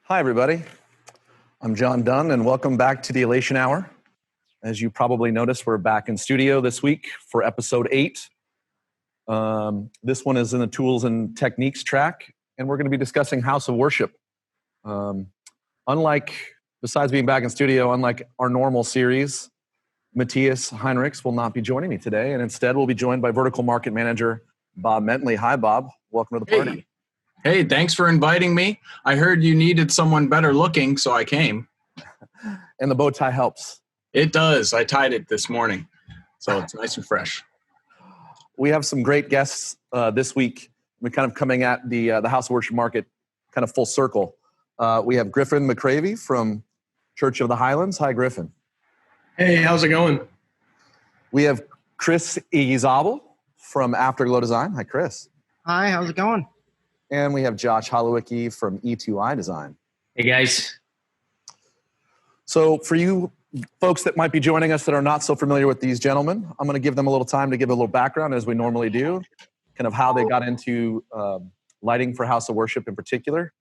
Hi, everybody. I'm John Dunn, and welcome back to the Elation Hour. As you probably noticed, we're back in studio this week for episode 8. This one is in the Tools and Techniques track, and we're going to be discussing House of Worship. Besides being back in studio, unlike our normal series, Matthias Heinrichs will not be joining me today, and instead we'll be joined by Vertical Market Manager Bob Mentele. Hi, Bob. Welcome to the party. Hey, thanks for inviting me. I heard you needed someone better looking, so I came. And the bow tie helps. It does. I tied it this morning, so it's nice and fresh. We have some great guests this week. We're kind of coming at the House of Worship market kind of full circle. We have Griffin McCravy from Church of the Highlands. Hi, Griffin. Hey, how's it going? We have Chris Eguizabal from Afterglow Design. Hi, Chris. Hi, how's it going? And we have Josh Holowiki from E2i Design. Hey, guys. So for you folks that might be joining us that are not so familiar with these gentlemen, I'm going to give them a little time to give a little background, as we normally do, kind of how they got into lighting for House of Worship in particular,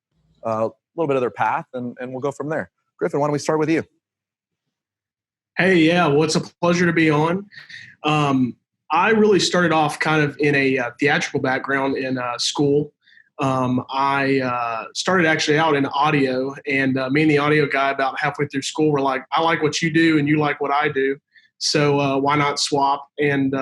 a little bit of their path, and we'll go from there. Griffin, why don't we start with you? Hey, yeah, well, it's a pleasure to be on. I really started off kind of in a theatrical background in school. I started actually out in audio, and me and the audio guy about halfway through school were like, I like what you do and you like what I do. So why not swap and,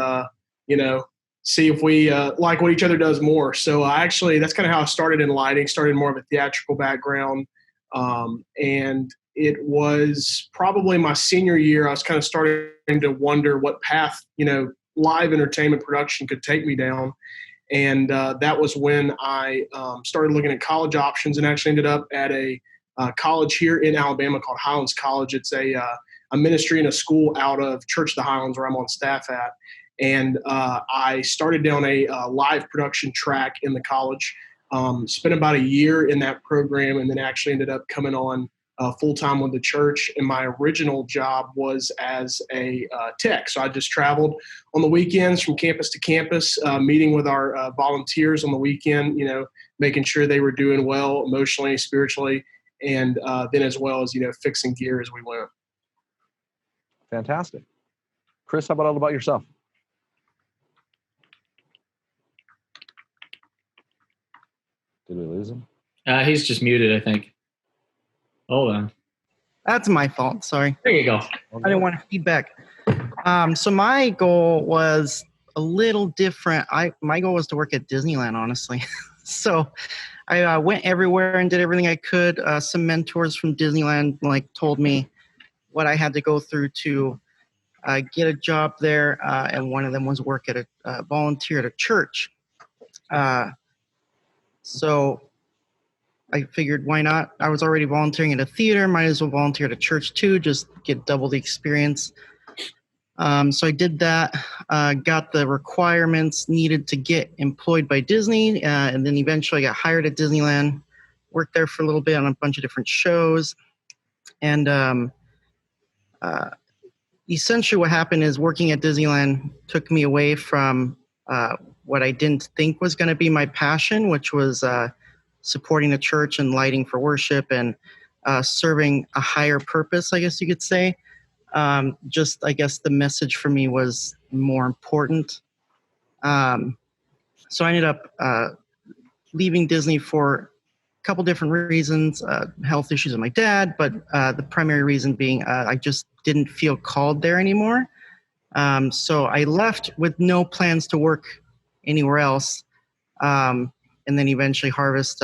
see if we like what each other does more. So that's kind of how I started in lighting, started more of a theatrical background. And it was probably my senior year, I was kind of starting to wonder what path, live entertainment production could take me down. And that was when I started looking at college options and actually ended up at a college here in Alabama called Highlands College. It's a ministry and a school out of Church of the Highlands where I'm on staff at. And I started down a live production track in the college, spent about a year in that program, and then actually ended up coming on full-time with the church. And my original job was as a tech. So I just traveled on the weekends from campus to campus, meeting with our volunteers on the weekend, making sure they were doing well emotionally, spiritually, and then as well as, fixing gear as we went. Fantastic. Chris, how about yourself? Did we lose him? He's just muted, I think. Hold on. That's my fault. Sorry. There you go. I didn't want to feedback. So my goal was a little different. My goal was to work at Disneyland, honestly. So I went everywhere and did everything I could. Some mentors from Disneyland told me what I had to go through to get a job there, and one of them was work at a volunteer at a church. So I figured, why not? I was already volunteering at a theater, might as well volunteer at a church too, just get double the experience. So I did that, got the requirements needed to get employed by Disney, and then eventually got hired at Disneyland, worked there for a little bit on a bunch of different shows. And essentially what happened is working at Disneyland took me away from what I didn't think was going to be my passion, which was supporting the church and lighting for worship and serving a higher purpose, I guess you could say. I guess the message for me was more important. So I ended up leaving Disney for a couple different reasons, health issues with my dad, but the primary reason being I just didn't feel called there anymore. So I left with no plans to work anywhere else. And then eventually Harvest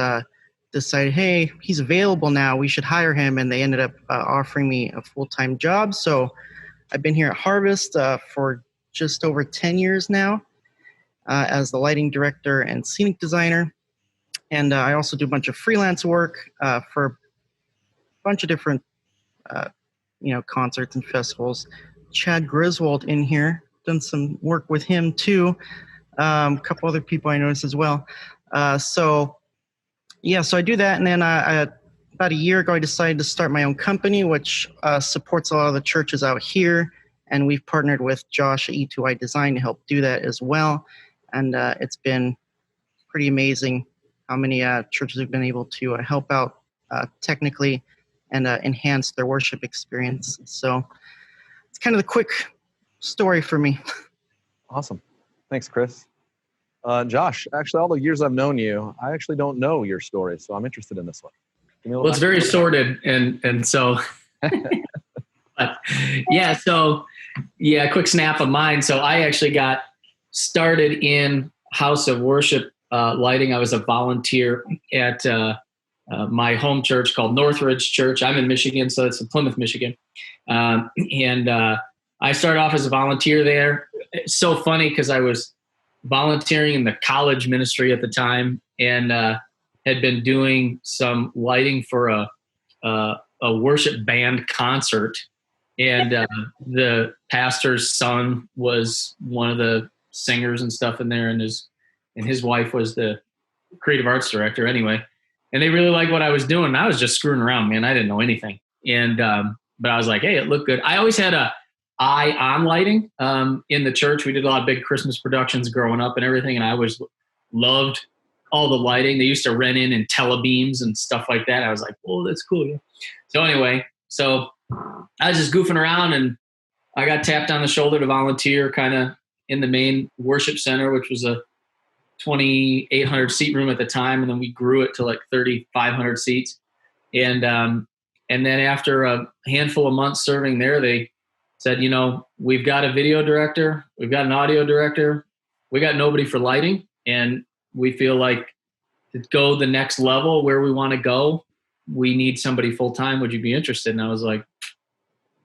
decided, hey, he's available now, we should hire him. And they ended up offering me a full-time job. So I've been here at Harvest for just over 10 years now as the lighting director and scenic designer. And I also do a bunch of freelance work for a bunch of different concerts and festivals. Chad Griswold in here, done some work with him too. A couple other people I noticed as well. So I do that. And then about a year ago, I decided to start my own company, which supports a lot of the churches out here. And we've partnered with Josh at E2i Design to help do that as well. and it's been pretty amazing how many churches have been able to help out technically and enhance their worship experience. So it's kind of the quick story for me. Awesome. Thanks, Chris. Josh, actually, all the years I've known you, I actually don't know your story, so I'm interested in this one. Well, it's very sordid, and so, but yeah. So, yeah, quick snap of mine. So I actually got started in House of Worship lighting. I was a volunteer at my home church called Northridge Church. I'm in Michigan, so it's in Plymouth, Michigan, and I started off as a volunteer there. It's so funny because I was volunteering in the college ministry at the time, and had been doing some lighting for a worship band concert, and the pastor's son was one of the singers and stuff in there, and his wife was the creative arts director anyway, and they really liked what I was doing. I was just screwing around, man. I didn't know anything, and but I was like, hey, it looked good. I always had a eye on lighting in the church. We did a lot of big Christmas productions growing up and everything, and I always loved all the lighting. They used to rent in telebeams and stuff like that. I was like, oh, that's cool. Yeah. So anyway, so I was just goofing around, and I got tapped on the shoulder to volunteer kind of in the main worship center, which was a 2,800 seat room at the time. And then we grew it to like 3,500 seats. And then after a handful of months serving there, they said, we've got a video director, we've got an audio director, we got nobody for lighting. And we feel like to go the next level where we want to go, we need somebody full-time. Would you be interested? And I was like,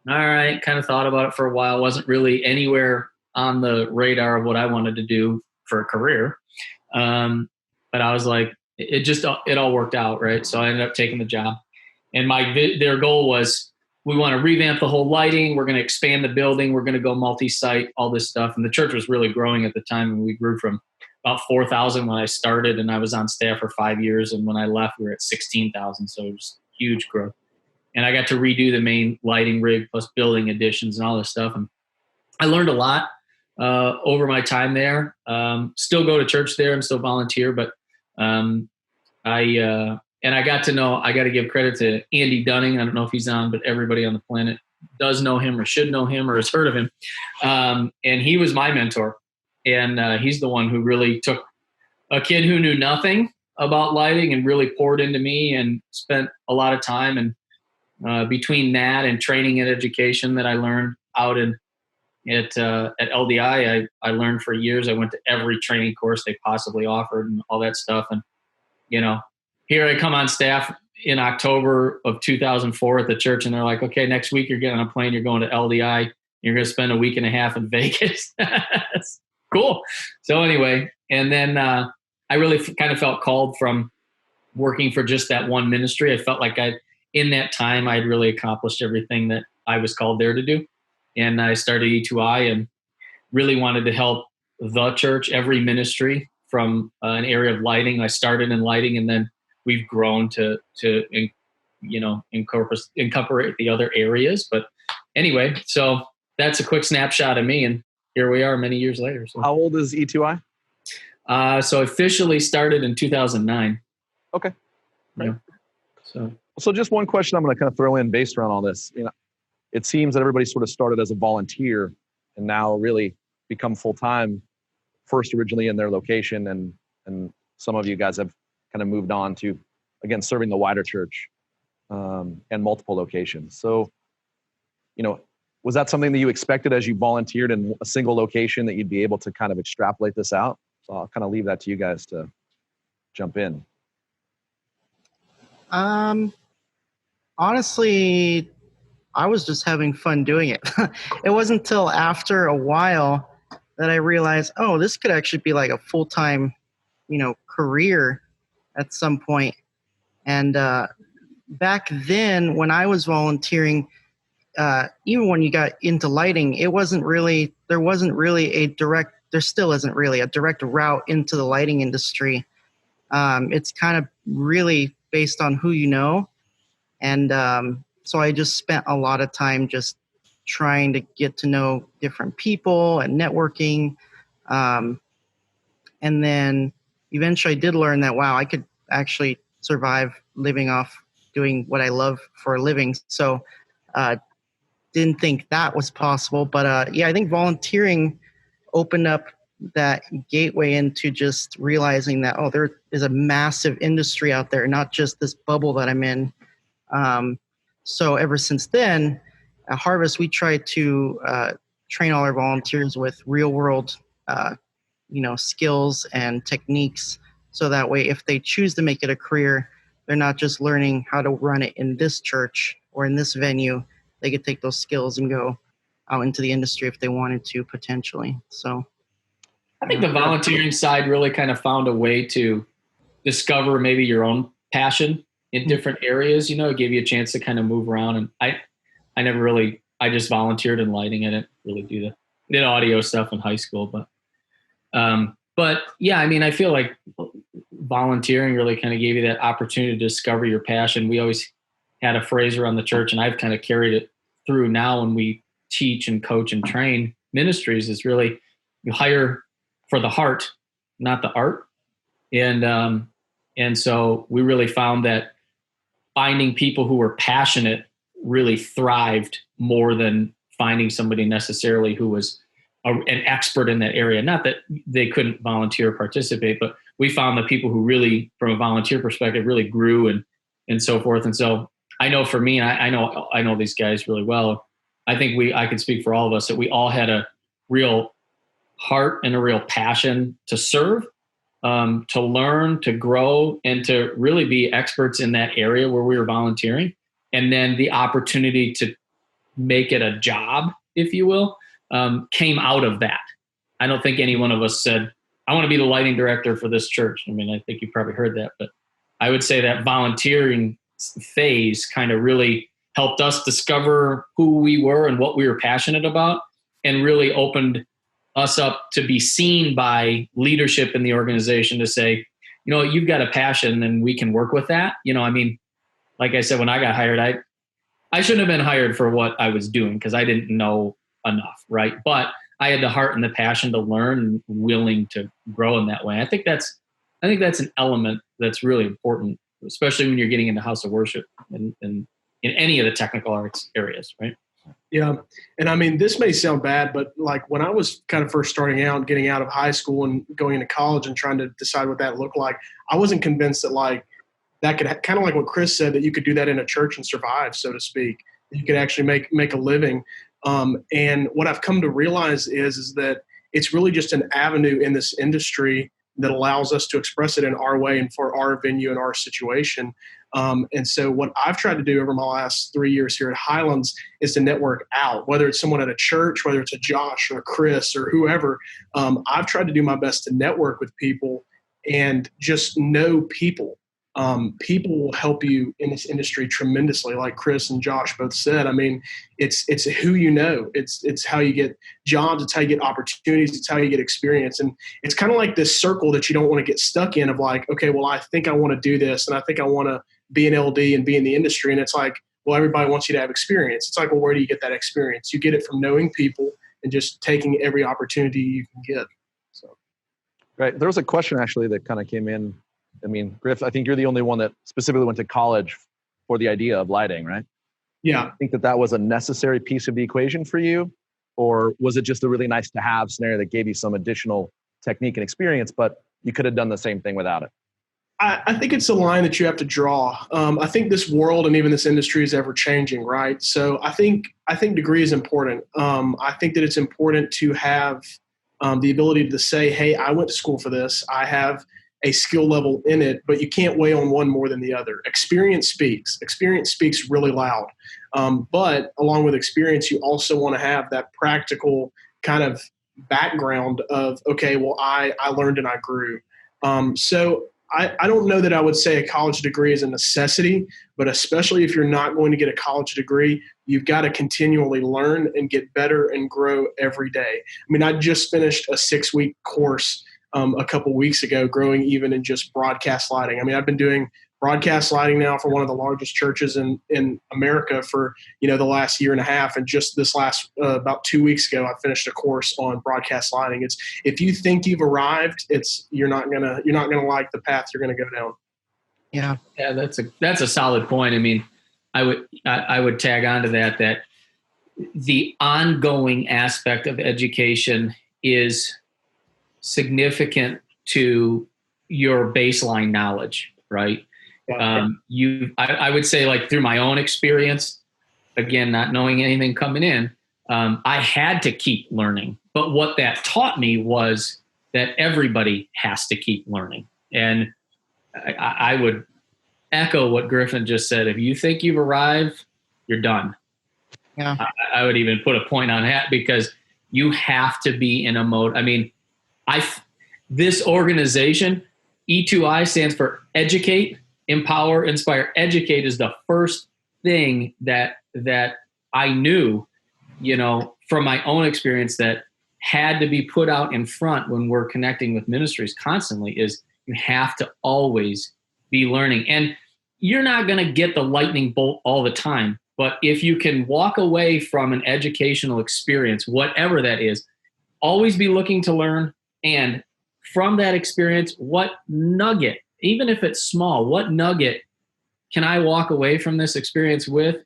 all right, kind of thought about it for a while. Wasn't really anywhere on the radar of what I wanted to do for a career. But I was like, it all worked out, right? So I ended up taking the job. And their goal was, we want to revamp the whole lighting. We're going to expand the building. We're going to go multi-site, all this stuff. And the church was really growing at the time, and we grew from about 4,000 when I started, and I was on staff for 5 years. And when I left, we were at 16,000. So it was huge growth. And I got to redo the main lighting rig plus building additions and all this stuff. And I learned a lot over my time there. Still go to church there and still volunteer, but I got to know, I got to give credit to Andy Dunning. I don't know if he's on, but everybody on the planet does know him or should know him or has heard of him. And he was my mentor. And he's the one who really took a kid who knew nothing about lighting and really poured into me and spent a lot of time. And between that and training and education that I learned out at LDI, I learned for years. I went to every training course they possibly offered and all that stuff. And, here I come on staff in October of 2004 at the church, and they're like, okay, next week you're getting on a plane, you're going to LDI, you're going to spend a week and a half in Vegas. That's cool. So anyway, and then I really kind of felt called from working for just that one ministry. I felt like in that time, I'd really accomplished everything that I was called there to do. And I started E2i and really wanted to help the church, every ministry from an area of lighting. I started in lighting, and then we've grown to incorporate the other areas. But anyway, so that's a quick snapshot of me, and here we are many years later. So. How old is E2i? So officially started in 2009. Okay. Yeah. So just one question I'm going to kind of throw in based around all this. It seems that everybody sort of started as a volunteer and now really become full-time, first originally in their location, and some of you guys have kind of moved on to, again, serving the wider church and multiple locations. So, was that something that you expected as you volunteered in a single location, that you'd be able to kind of extrapolate this out? So I'll kind of leave that to you guys to jump in. Honestly, I was just having fun doing it. It wasn't until after a while that I realized, oh, this could actually be like a full-time, career at some point. And back then, when I was volunteering, even when you got into lighting, there still isn't really a direct route into the lighting industry. It's kind of really based on who you know. And so I just spent a lot of time just trying to get to know different people and networking. And then eventually I did learn that, wow, I could actually survive living off doing what I love for a living. So didn't think that was possible. But yeah, I think volunteering opened up that gateway into just realizing that, oh, there is a massive industry out there, not just this bubble that I'm in. So ever since then, at Harvest, we try to train all our volunteers with real world, skills and techniques. So that way, if they choose to make it a career, they're not just learning how to run it in this church or in this venue. They could take those skills and go out into the industry if they wanted to, potentially. So I think the volunteering side really kind of found a way to discover maybe your own passion in different areas. It gave you a chance to kind of move around. And I just volunteered in lighting. I didn't really did audio stuff in high school, but yeah, I mean, I feel like volunteering really kind of gave you that opportunity to discover your passion. We always had a phrase around the church, and I've kind of carried it through now when we teach and coach and train ministries, is really you hire for the heart, not the art. And so we really found that finding people who were passionate really thrived more than finding somebody necessarily who was an expert in that area. Not that they couldn't volunteer or participate, but we found that people who really, from a volunteer perspective, really grew and so forth. And so I know for me, and I know these guys really well. I think I could speak for all of us that we all had a real heart and a real passion to serve, to learn, to grow, and to really be experts in that area where we were volunteering. And then the opportunity to make it a job, if you will, came out of that. I don't think any one of us said, I want to be the lighting director for this church. I mean, I think you probably heard that, but I would say that volunteering phase kind of really helped us discover who we were and what we were passionate about, and really opened us up to be seen by leadership in the organization to say, you've got a passion and we can work with that. I mean, like I said, when I got hired, I shouldn't have been hired for what I was doing because I didn't know enough, right? But I had the heart and the passion to learn and willing to grow in that way. I think that's an element that's really important, especially when you're getting into house of worship and in any of the technical arts areas, right? Yeah. And I mean, this may sound bad, but like when I was kind of first starting out, getting out of high school and going into college and trying to decide what that looked like, I wasn't convinced that like that could kind of like what Chris said, that you could do that in a church and survive, so to speak. You could actually make a living. And what I've come to realize is that it's really just an avenue in this industry that allows us to express it in our way and for our venue and our situation. And so what I've tried to do over my last 3 years here at Highlands is to network out, whether it's someone at a church, whether it's a Josh or a Chris or whoever. I've tried to do my best to network with people and just know people. People will help you in this industry tremendously, like Chris and Josh both said. I mean, it's who you know. It's how you get jobs. It's how you get opportunities. It's how you get experience. And it's kind of like this circle that you don't want to get stuck in of like, okay, well, I think I want to do this, and I think I want to be an LD and be in the industry. And it's like, well, everybody wants you to have experience. It's like, well, where do you get that experience? You get it from knowing people and just taking every opportunity you can get. So, right. There was a question actually that kind of came in. I mean, Griff, I think you're the only one that specifically went to college for the idea of lighting, right? Yeah. I think that was a necessary piece of the equation for you, or was it just a really nice to have scenario that gave you some additional technique and experience, but you could have done the same thing without it? I think it's a line that you have to draw. I think this world and even this industry is ever changing, right? So I think degree is important. I think that it's important to have the ability to say, hey, I went to school for this. I have a skill level in it, but you can't weigh on one more than the other. Experience speaks really loud. But along with experience, you also want to have that practical kind of background of, okay, well, I learned and I grew. So I don't know that I would say a college degree is a necessity, but especially if you're not going to get a college degree, you've got to continually learn and get better and grow every day. I mean, I just finished a 6-week course a couple weeks ago, growing even in just broadcast lighting. I mean, I've been doing broadcast lighting now for one of the largest churches in America for, the last year and a half. And just this last, about 2 weeks ago, I finished a course on broadcast lighting. It's, if you think you've arrived, you're not going to like the path you're going to go down. Yeah. Yeah, that's a solid point. I mean, I would tag on to that the ongoing aspect of education is significant to your baseline knowledge, right? I would say, like, through my own experience, again, not knowing anything coming in, I had to keep learning. But what that taught me was that everybody has to keep learning. And I would echo what Griffin just said. If you think you've arrived, you're done. Yeah. I would even put a point on that, because you have to be in a mode. I mean, this organization, E2i, stands for Educate, Empower, Inspire. Educate is the first thing that I knew, from my own experience, that had to be put out in front when we're connecting with ministries constantly, is you have to always be learning. And you're not going to get the lightning bolt all the time, but if you can walk away from an educational experience, whatever that is, always be looking to learn. And from that experience, what nugget, even if it's small, what nugget can I walk away from this experience with?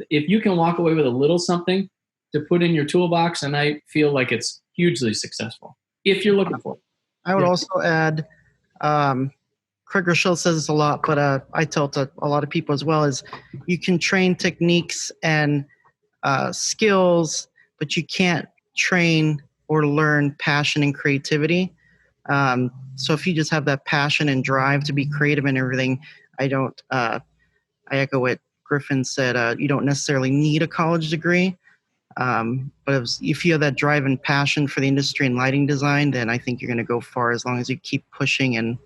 If you can walk away with a little something to put in your toolbox, and I feel like it's hugely successful if you're looking for it. I would also add, Craig Rochelle says this a lot, but I tell it to a lot of people as well, is you can train techniques and skills, but you can't train or learn passion and creativity. So if you just have that passion and drive to be creative and everything, I echo what Griffin said. You don't necessarily need a college degree. But if you have that drive and passion for the industry and lighting design, then I think you're going to go far, as long as you keep pushing. And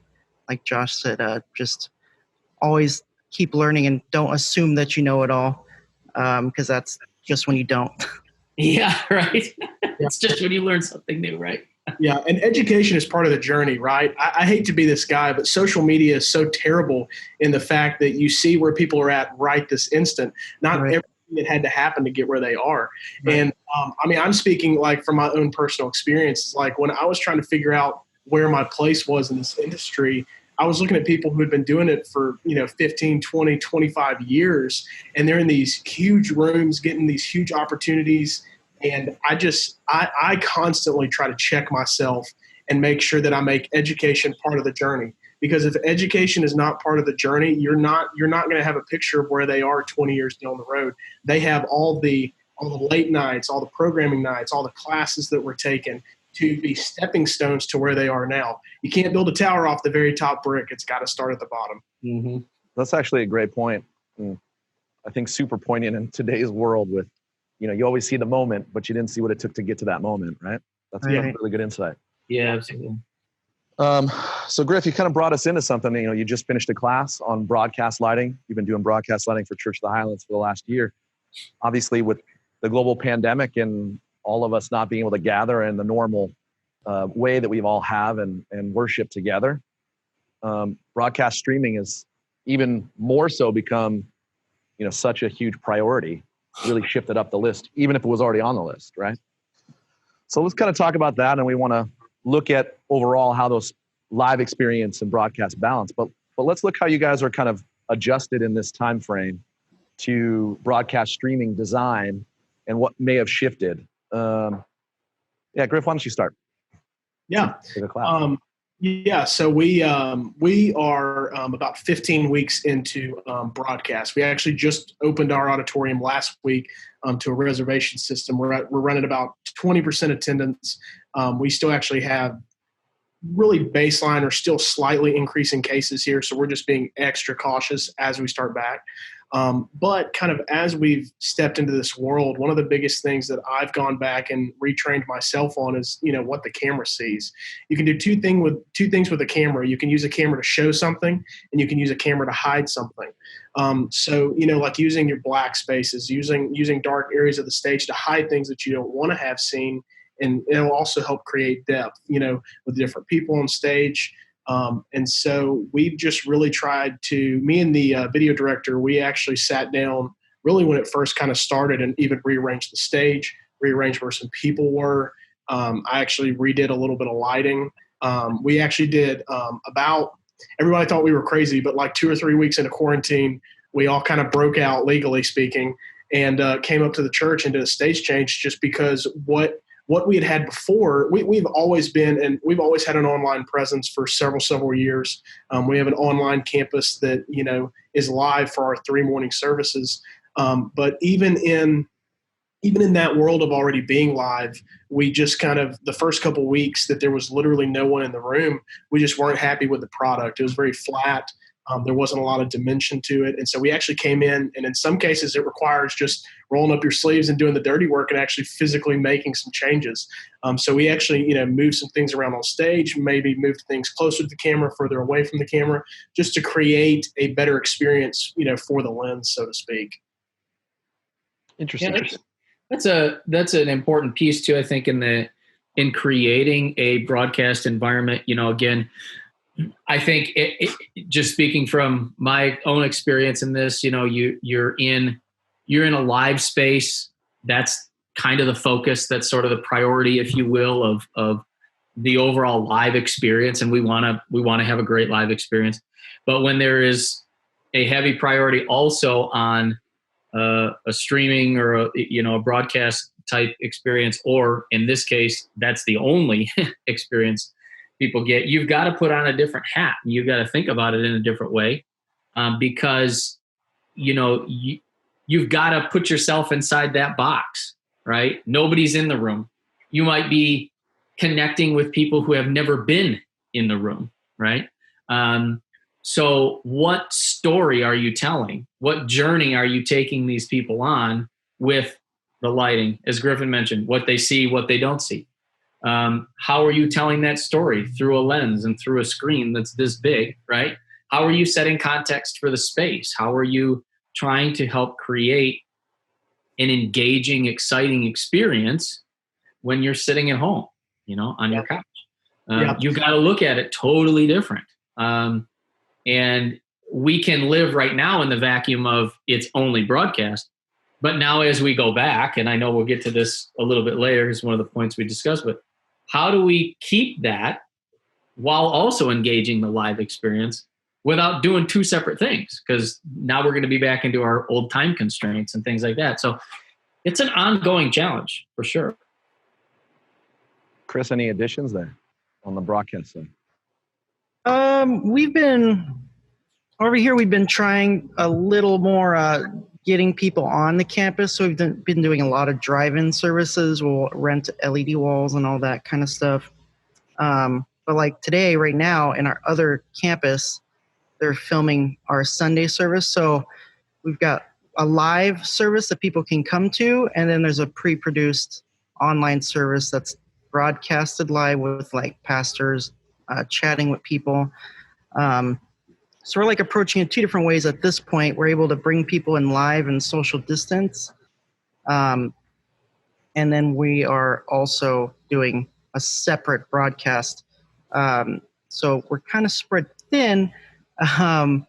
like Josh said, just always keep learning and don't assume that you know it all, because that's just when you don't. Yeah, right. It's just when you learn something new, right? Yeah, and education is part of the journey, right? I hate to be this guy, but social media is so terrible in the fact that you see where people are at right this instant. Not everything that had to happen to get where they are. Right. And I'm speaking like from my own personal experience. Like when I was trying to figure out where my place was in this industry, I was looking at people who had been doing it for 15, 20, 25 years, and they're in these huge rooms getting these huge opportunities. And I constantly try to check myself and make sure that I make education part of the journey. Because if education is not part of the journey, you're not going to have a picture of where they are 20 years down the road. They have all the late nights, all the programming nights, all the classes that were taken to be stepping stones to where they are now. You can't build a tower off the very top brick. It's got to start at the bottom. Mm-hmm. That's actually a great point. I think super poignant in today's world with, you always see the moment, but you didn't see what it took to get to that moment, right? That's a really good insight. Yeah, absolutely. So Griff, you kind of brought us into something. You just finished a class on broadcast lighting. You've been doing broadcast lighting for Church of the Highlands for the last year. Obviously, with the global pandemic and all of us not being able to gather in the normal way that we all have and worship together, broadcast streaming has even more so become, such a huge priority. Really shifted up the list, even if it was already on the list, right? So let's kind of talk about that, and we want to look at overall how those live experience and broadcast balance. But let's look how you guys are kind of adjusted in this time frame to broadcast streaming design and what may have shifted. Griff, why don't you start? Yeah. So we are about 15 weeks into broadcast. We actually just opened our auditorium last week to a reservation system. We're running about 20% attendance. We still actually have really baseline or still slightly increasing cases here, so we're just being extra cautious as we start back. But kind of as we've stepped into this world, one of the biggest things that I've gone back and retrained myself on is, what the camera sees. You can do two things with a camera. You can use a camera to show something, and you can use a camera to hide something. So, like using your black spaces, using dark areas of the stage to hide things that you don't want to have seen. And it'll also help create depth, with different people on stage. And so we've just really tried to, me and the video director, we actually sat down really when it first kind of started and even rearranged the stage, rearranged where some people were. I actually redid a little bit of lighting. We actually did about, everybody thought we were crazy, but like 2 or 3 weeks into quarantine, we all kind of broke out, legally speaking, and came up to the church and did a stage change just because what we had before, we've always been, and we've always had an online presence for several years. We have an online campus that, is live for our 3 morning services. But even in that world of already being live, we just kind of, the first couple of weeks that there was literally no one in the room, we just weren't happy with the product. It was very flat. There wasn't a lot of dimension to it. And so we actually came in, and in some cases it requires just rolling up your sleeves and doing the dirty work and actually physically making some changes. So we actually, moved some things around on stage, maybe moved things closer to the camera, further away from the camera, just to create a better experience, for the lens, so to speak. Interesting. Yeah, that's an important piece too, I think, in creating a broadcast environment. Again, I think just speaking from my own experience in this, you're in a live space. That's kind of the focus. That's sort of the priority, if you will, of the overall live experience. And we want to have a great live experience. But when there is a heavy priority also on a streaming or a broadcast type experience, or in this case, that's the only experience people get, you've got to put on a different hat. You've got to think about it in a different way, because you've got to put yourself inside that box, right? Nobody's in the room. You might be connecting with people who have never been in the room, right? So what story are you telling? What journey are you taking these people on with the lighting? As Griffin mentioned, what they see, what they don't see. How are you telling that story through a lens and through a screen that's this big, right? How are you setting context for the space? How are you trying to help create an engaging, exciting experience when you're sitting at home, on your couch? You've got to look at it totally different. And we can live right now in the vacuum of it's only broadcast. But now as we go back, and I know we'll get to this a little bit later, it's one of the points we discussed, but how do we keep that while also engaging the live experience without doing 2 separate things? Because now we're going to be back into our old time constraints and things like that. So it's an ongoing challenge for sure. Chris, any additions there on the broadcast side? We've been trying a little more getting people on the campus. So we've been doing a lot of drive-in services. We'll rent LED walls and all that kind of stuff. But like today, right now, in our other campus, they're filming our Sunday service. So we've got a live service that people can come to, and then there's a pre-produced online service that's broadcasted live with like pastors chatting with people. So we're like approaching it 2 different ways at this point. We're able to bring people in live and social distance. And then we are also doing a separate broadcast. So we're kind of spread thin, but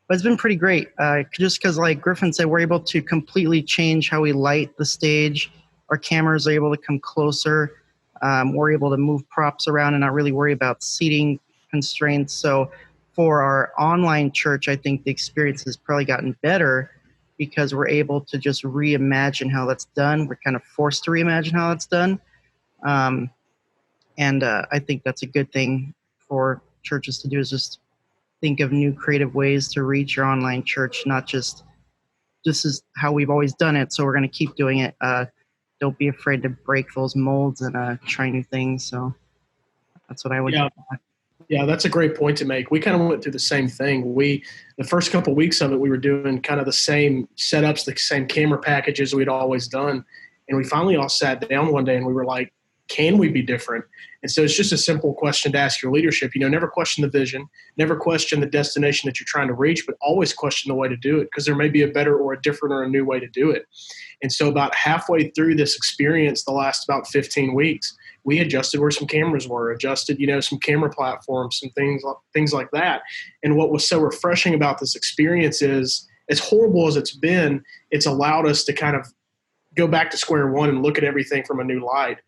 it's been pretty great. Just because like Griffin said, we're able to completely change how we light the stage. Our cameras are able to come closer. We're able to move props around and not really worry about seating constraints. So for our online church, I think the experience has probably gotten better because we're able to just reimagine how that's done. We're kind of forced to reimagine how that's done. And I think that's a good thing for churches to do, is just think of new creative ways to reach your online church, not just this is how we've always done it, so we're going to keep doing it. Don't be afraid to break those molds and try new things. So that's what I would do. Yeah, that's a great point to make. We kind of went through the same thing. The first couple of weeks of it, we were doing kind of the same setups, the same camera packages we'd always done. And we finally all sat down one day and we were like, can we be different? And so it's just a simple question to ask your leadership. Never question the vision, never question the destination that you're trying to reach, but always question the way to do it, because there may be a better or a different or a new way to do it. And so about halfway through this experience, the last about 15 weeks, we adjusted where some cameras were, adjusted, some camera platforms, some things like that. And what was so refreshing about this experience is, as horrible as it's been, it's allowed us to kind of go back to square one and look at everything from a new light.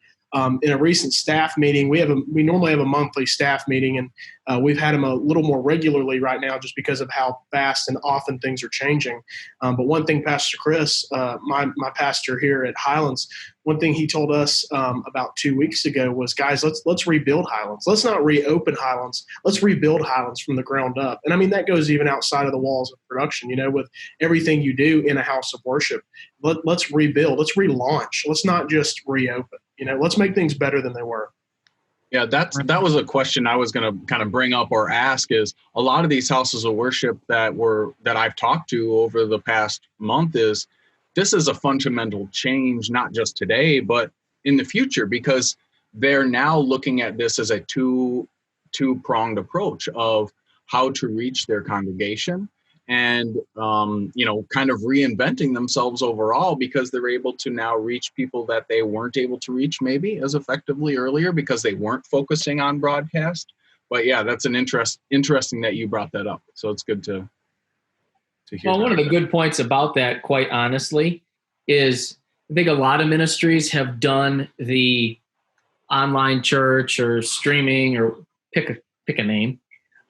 In a recent staff meeting, we normally have a monthly staff meeting, and we've had them a little more regularly right now just because of how fast and often things are changing. But one thing Pastor Chris, my pastor here at Highlands, one thing he told us about 2 weeks ago was, guys, let's rebuild Highlands. Let's not reopen Highlands. Let's rebuild Highlands from the ground up. And I mean, that goes even outside of the walls of production, with everything you do in a house of worship. Let's rebuild. Let's relaunch. Let's not just reopen. Let's make things better than they were. Yeah, that was a question I was going to kind of bring up or ask. Is a lot of these houses of worship that I've talked to over the past month, this is a fundamental change, not just today, but in the future, because they're now looking at this as a two-pronged approach of how to reach their congregation and, kind of reinventing themselves overall, because they're able to now reach people that they weren't able to reach maybe as effectively earlier because they weren't focusing on broadcast. But yeah, that's an interesting that you brought that up. So it's good to hear. Well, one of the good points about that, quite honestly, is I think a lot of ministries have done the online church or streaming or pick a name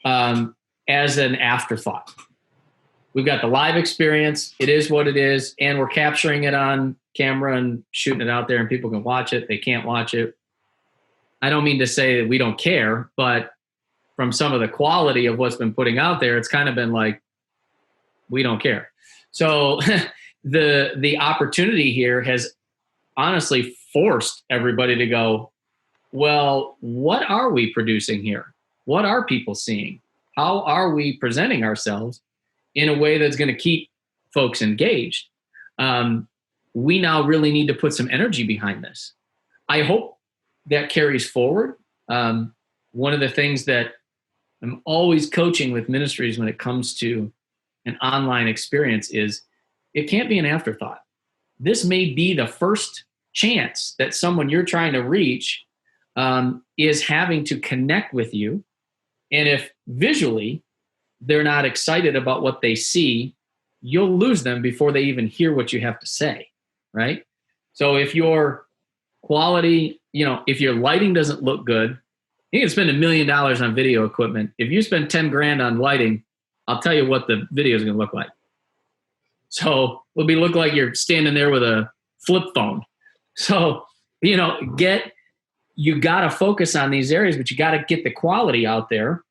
as an afterthought. We've got the live experience. It is what it is. And we're capturing it on camera and shooting it out there, and people can watch it. They can't watch it. I don't mean to say that we don't care, but from some of the quality of what's been putting out there, it's kind of been like, we don't care. So the opportunity here has honestly forced everybody to go, well, what are we producing here? What are people seeing? How are we presenting ourselves in a way that's going to keep folks engaged? We now really need to put some energy behind this. I hope that carries forward. One of the things that I'm always coaching with ministries when it comes to an online experience is it can't be an afterthought. This may be the first chance that someone you're trying to reach is having to connect with you. And if visually they're not excited about what they see, you'll lose them before they even hear what you have to say, right? So if your quality, if your lighting doesn't look good, you can spend $1 million on video equipment. If you spend 10 grand on lighting, I'll tell you what the video is going to look like. So it'll look like you're standing there with a flip phone. So, you got to focus on these areas, but you got to get the quality out there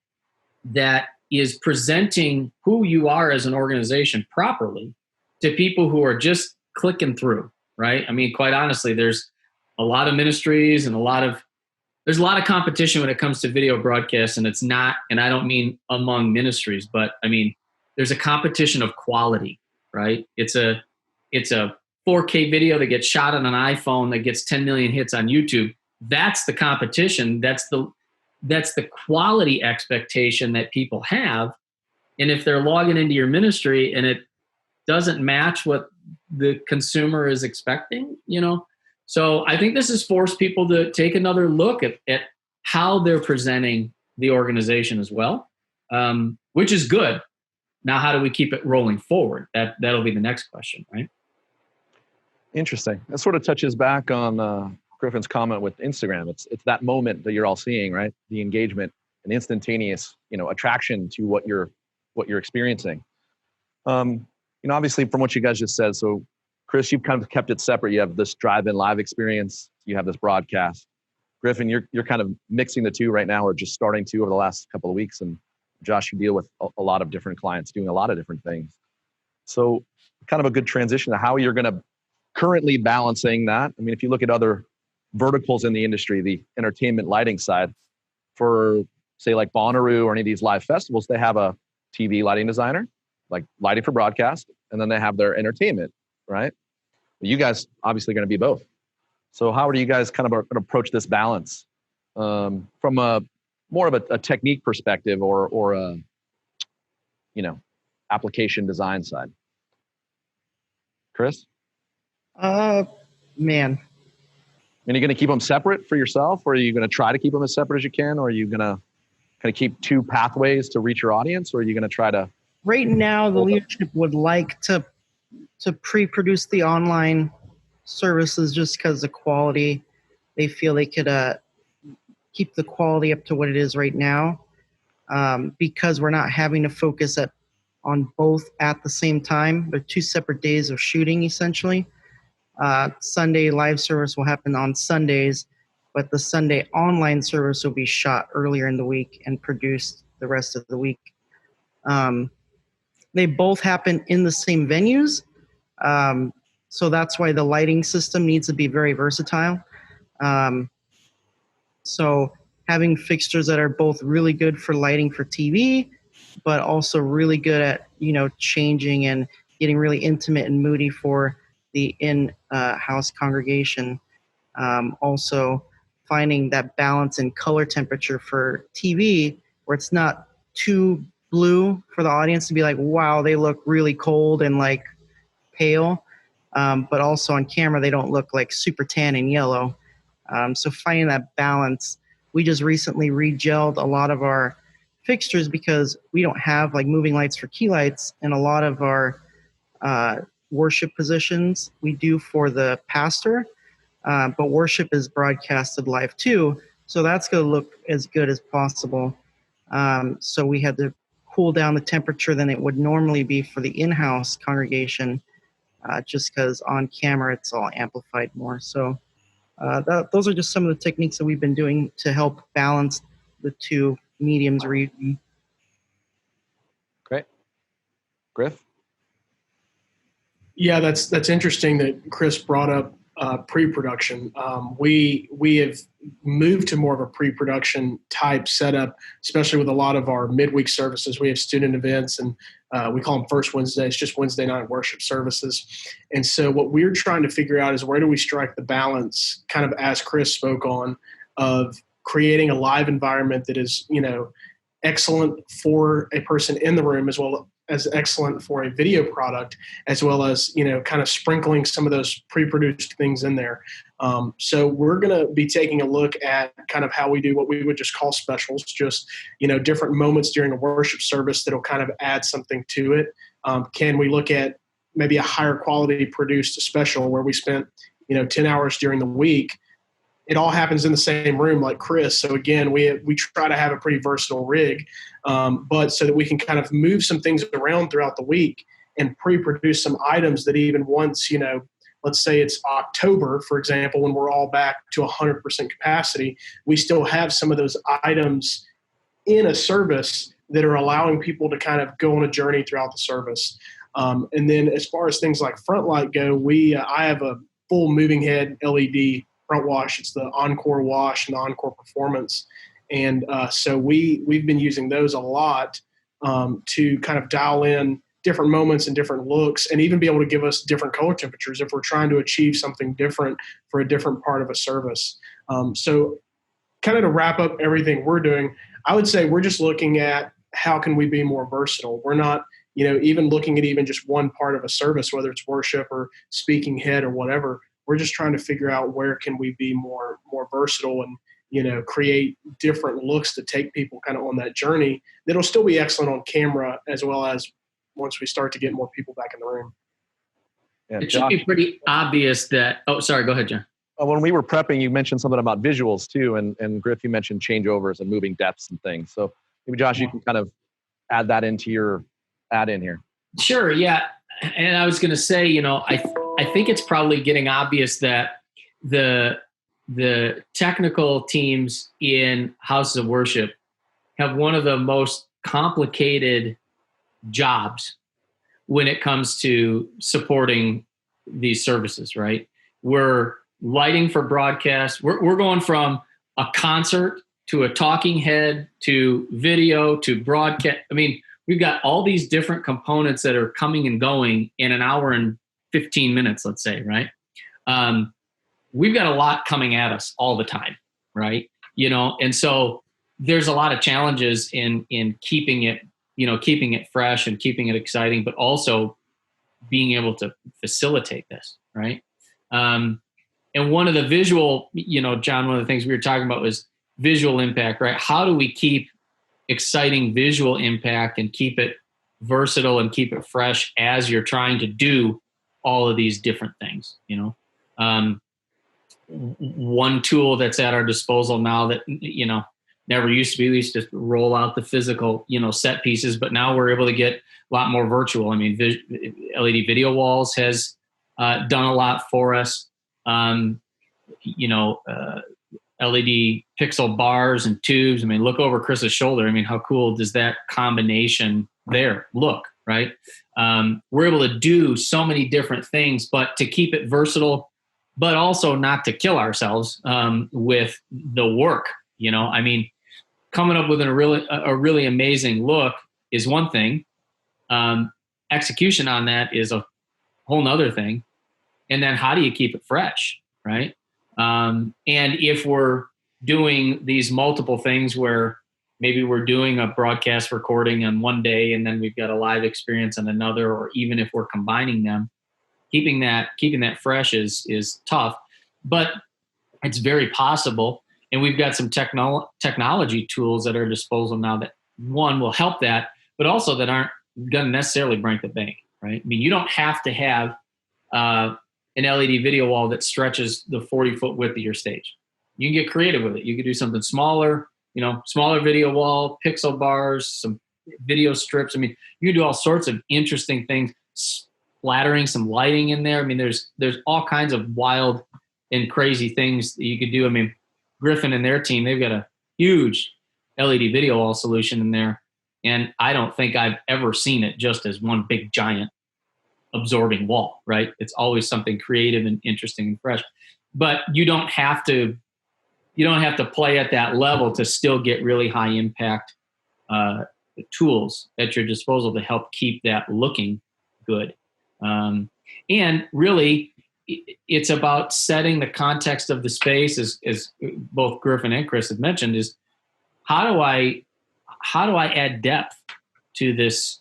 that is presenting who you are as an organization properly to people who are just clicking through, right? I mean, quite honestly, there's a lot of ministries and there's a lot of competition when it comes to video broadcasts, and and I don't mean among ministries, but I mean, there's a competition of quality, right? It's a 4K video that gets shot on an iPhone that gets 10 million hits on YouTube. That's the competition. That's the quality expectation that people have. And if they're logging into your ministry and it doesn't match what the consumer is expecting, So I think this has forced people to take another look at how they're presenting the organization as well, which is good. Now, how do we keep it rolling forward? That'll be the next question, right? Interesting. That sort of touches back on Griffin's comment with Instagram. It's that moment that you're all seeing, right? The engagement and instantaneous, attraction to what you're experiencing. Obviously from what you guys just said, so Chris, you've kind of kept it separate. You have this drive-in live experience. You have this broadcast. Griffin, you're kind of mixing the two right now, or just starting to over the last couple of weeks. And Josh, you deal with a lot of different clients doing a lot of different things. So kind of a good transition to how you're going to currently balancing that. I mean, if you look at other verticals in the industry, the entertainment lighting side, for say like Bonnaroo or any of these live festivals, they have a TV lighting designer, like lighting for broadcast, and then they have their entertainment, right? You guys obviously going to be both. So how are you guys kind of going to approach this balance from a more of a technique perspective or a, application design side? Chris? Man, And you're going to keep them separate for yourself, or are you going to try to keep them as separate as you can, or are you going to kind of keep two pathways to reach your audience, or are you going to try to? Right now, the leadership would like to pre-produce the online services just because the quality, they feel they could keep the quality up to what it is right now, because we're not having to focus on both at the same time. They're two separate days of shooting, essentially. Sunday live service will happen on Sundays, but the Sunday online service will be shot earlier in the week and produced the rest of the week. They both happen in the same venues, so that's why the lighting system needs to be very versatile. So having fixtures that are both really good for lighting for TV, but also really good at, changing and getting really intimate and moody for the in-house congregation. Also finding that balance in color temperature for TV, where it's not too blue for the audience to be like, wow, they look really cold and like pale. But also on camera, they don't look like super tan and yellow. So finding that balance. We just recently re-gelled a lot of our fixtures because we don't have like moving lights for key lights, and a lot of our worship positions we do for the pastor, but worship is broadcasted live too, so that's going to look as good as possible. So we had to cool down the temperature than it would normally be for the in-house congregation, just because on camera it's all amplified more. So those are just some of the techniques that we've been doing to help balance the two mediums reading. Great. Griff? Yeah, that's interesting that Chris brought up pre-production. We have moved to more of a pre-production type setup, especially with a lot of our midweek services. We have student events, and we call them First Wednesdays, just Wednesday night worship services. And so what we're trying to figure out is where do we strike the balance, kind of as Chris spoke on, of creating a live environment that is, excellent for a person in the room, as well as excellent for a video product, as well as, kind of sprinkling some of those pre-produced things in there. So we're going to be taking a look at kind of how we do what we would just call specials, just, different moments during a worship service that'll kind of add something to it. Can we look at maybe a higher quality produced special where we spent, 10 hours during the week? It all happens in the same room like Chris. So again, we try to have a pretty versatile rig, but so that we can kind of move some things around throughout the week and pre-produce some items that even once, let's say it's October, for example, when we're all back to 100% capacity, we still have some of those items in a service that are allowing people to kind of go on a journey throughout the service. And then as far as things like front light go, I have a full moving head LED front wash. It's the Encore wash and the Encore Performance. And so we've been using those a lot to kind of dial in different moments and different looks, and even be able to give us different color temperatures if we're trying to achieve something different for a different part of a service. So kind of to wrap up everything we're doing, I would say we're just looking at how can we be more versatile. We're not, even looking at even just one part of a service, whether it's worship or speaking head or whatever. We're just trying to figure out where can we be more versatile and, create different looks to take people kind of on that journey that'll still be excellent on camera, as well as once we start to get more people back in the room. Yeah, it should be pretty obvious that – oh, sorry, go ahead, John. When we were prepping, you mentioned something about visuals too, and Griff, you mentioned changeovers and moving depths and things. So maybe, Josh, you can kind of add that into your add-in here. Sure, yeah. And I was going to say, I think it's probably getting obvious that the technical teams in houses of worship have one of the most complicated jobs when it comes to supporting these services, right? We're lighting for broadcast. We're going from a concert to a talking head to video to broadcast. I mean, we've got all these different components that are coming and going in an hour and 15 minutes, let's say, right? We've got a lot coming at us all the time, right? And so there's a lot of challenges in keeping it fresh and keeping it exciting, but also being able to facilitate this, right? And one of the visual, John, one of the things we were talking about was visual impact, right? How do we keep exciting visual impact and keep it versatile and keep it fresh as you're trying to do all of these different things, one tool that's at our disposal now that, never used to be, we used to roll out the physical, set pieces, but now we're able to get a lot more virtual. I mean, LED video walls has done a lot for us. LED pixel bars and tubes. I mean, look over Chris's shoulder. I mean, how cool does that combination there look, right? We're able to do so many different things, but to keep it versatile, but also not to kill ourselves with the work. I mean, coming up with a really amazing look is one thing. Execution on that is a whole nother thing. And then how do you keep it fresh, right? And if we're doing these multiple things where maybe we're doing a broadcast recording on one day and then we've got a live experience on another, or even if we're combining them, keeping that fresh is tough, but it's very possible. And we've got some technology tools at our disposal now that, one, will help that, but also that aren't going to necessarily break the bank, right? I mean, you don't have to have an LED video wall that stretches the 40-foot width of your stage. You can get creative with it. You can do something smaller, smaller video wall, pixel bars, some video strips. I mean, you can do all sorts of interesting things, splattering some lighting in there. I mean, there's all kinds of wild and crazy things that you could do. I mean, Griffin and their team, they've got a huge LED video wall solution in there. And I don't think I've ever seen it just as one big giant absorbing wall, right? It's always something creative and interesting and fresh. But you don't have to play at that level to still get really high impact tools at your disposal to help keep that looking good. And really, it's about setting the context of the space, as both Griffin and Chris have mentioned, is how do I add depth to this?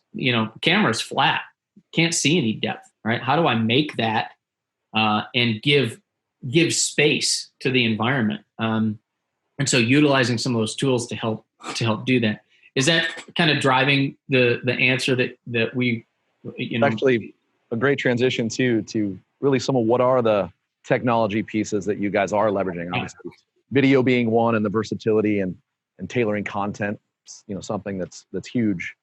Camera's flat, can't see any depth, right? How do I make that and give space to the environment? And so utilizing some of those tools to help do that. Is that kind of driving the answer that we, Actually a great transition to really some of what are the technology pieces that you guys are leveraging. Obviously, video being one, and the versatility and tailoring content, something that's huge.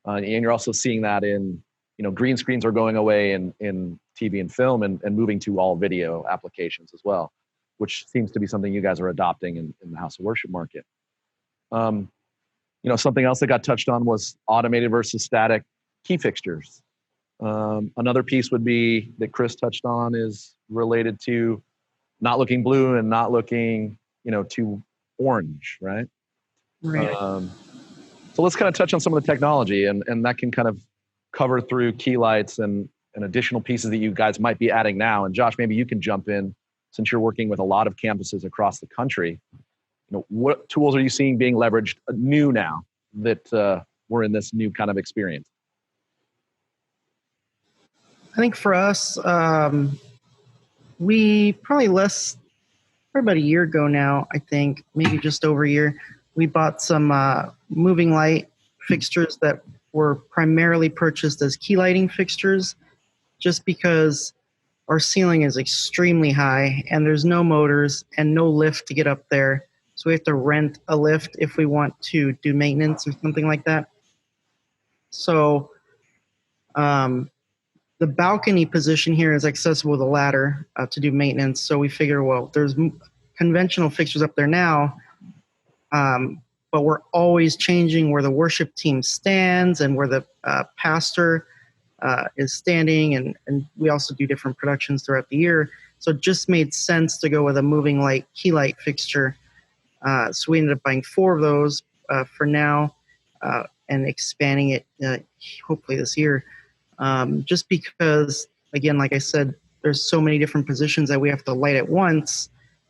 And you're also seeing that in, green screens are going away in TV and film and moving to all video applications as well, which seems to be something you guys are adopting in the house of worship market. Something else that got touched on was automated versus static key fixtures. Another piece would be that Chris touched on is related to not looking blue and not looking, too orange, right? Right. So let's kind of touch on some of the technology, and that can kind of cover through key lights and additional pieces that you guys might be adding now. And Josh, maybe you can jump in since you're working with a lot of campuses across the country. What tools are you seeing being leveraged new now that we're in this new kind of experience? I think for us, we probably about a year ago now, I think, maybe just over a year, we bought some moving light fixtures that were primarily purchased as key lighting fixtures, just because our ceiling is extremely high and there's no motors and no lift to get up there. So we have to rent a lift if we want to do maintenance or something like that. So the balcony position here is accessible with a ladder to do maintenance. So we figure, well, there's conventional fixtures up there now, but we're always changing where the worship team stands and where the pastor is standing. And we also do different productions throughout the year. So it just made sense to go with a moving light key light fixture. So we ended up buying 4 of those for now and expanding it hopefully this year. Just because, again, like I said, there's so many different positions that we have to light at once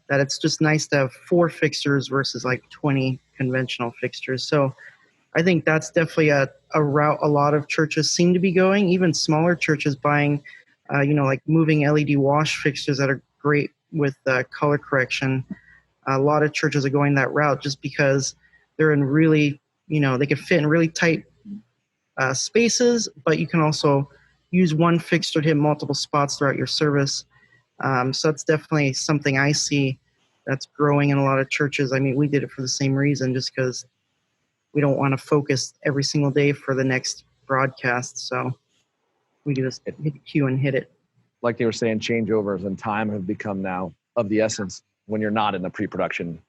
that it's just nice to have 4 fixtures versus like 20 conventional fixtures. So I think that's definitely a route a lot of churches seem to be going, even smaller churches buying, like moving LED wash fixtures that are great, with color correction. A lot of churches are going that route just because they're in really, they can fit in really tight spaces, but you can also use one fixture to hit multiple spots throughout your service. So that's definitely something I see that's growing in a lot of churches. I mean, we did it for the same reason, just because we don't want to focus every single day for the next broadcast. So we just hit the cue and hit it. Like they were saying, changeovers and time have become now of the essence when you're not in the pre-production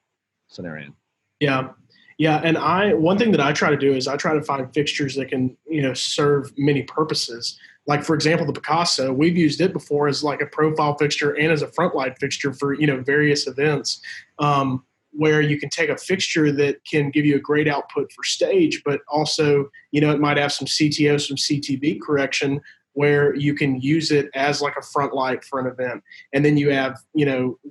scenario. Yeah. And one thing that I try to do is I try to find fixtures that can, serve many purposes. Like, for example, the Picasso, we've used it before as like a profile fixture and as a front light fixture for, various events, where you can take a fixture that can give you a great output for stage, but also, it might have some CTO, some CTV correction where you can use it as like a front light for an event. And then you have,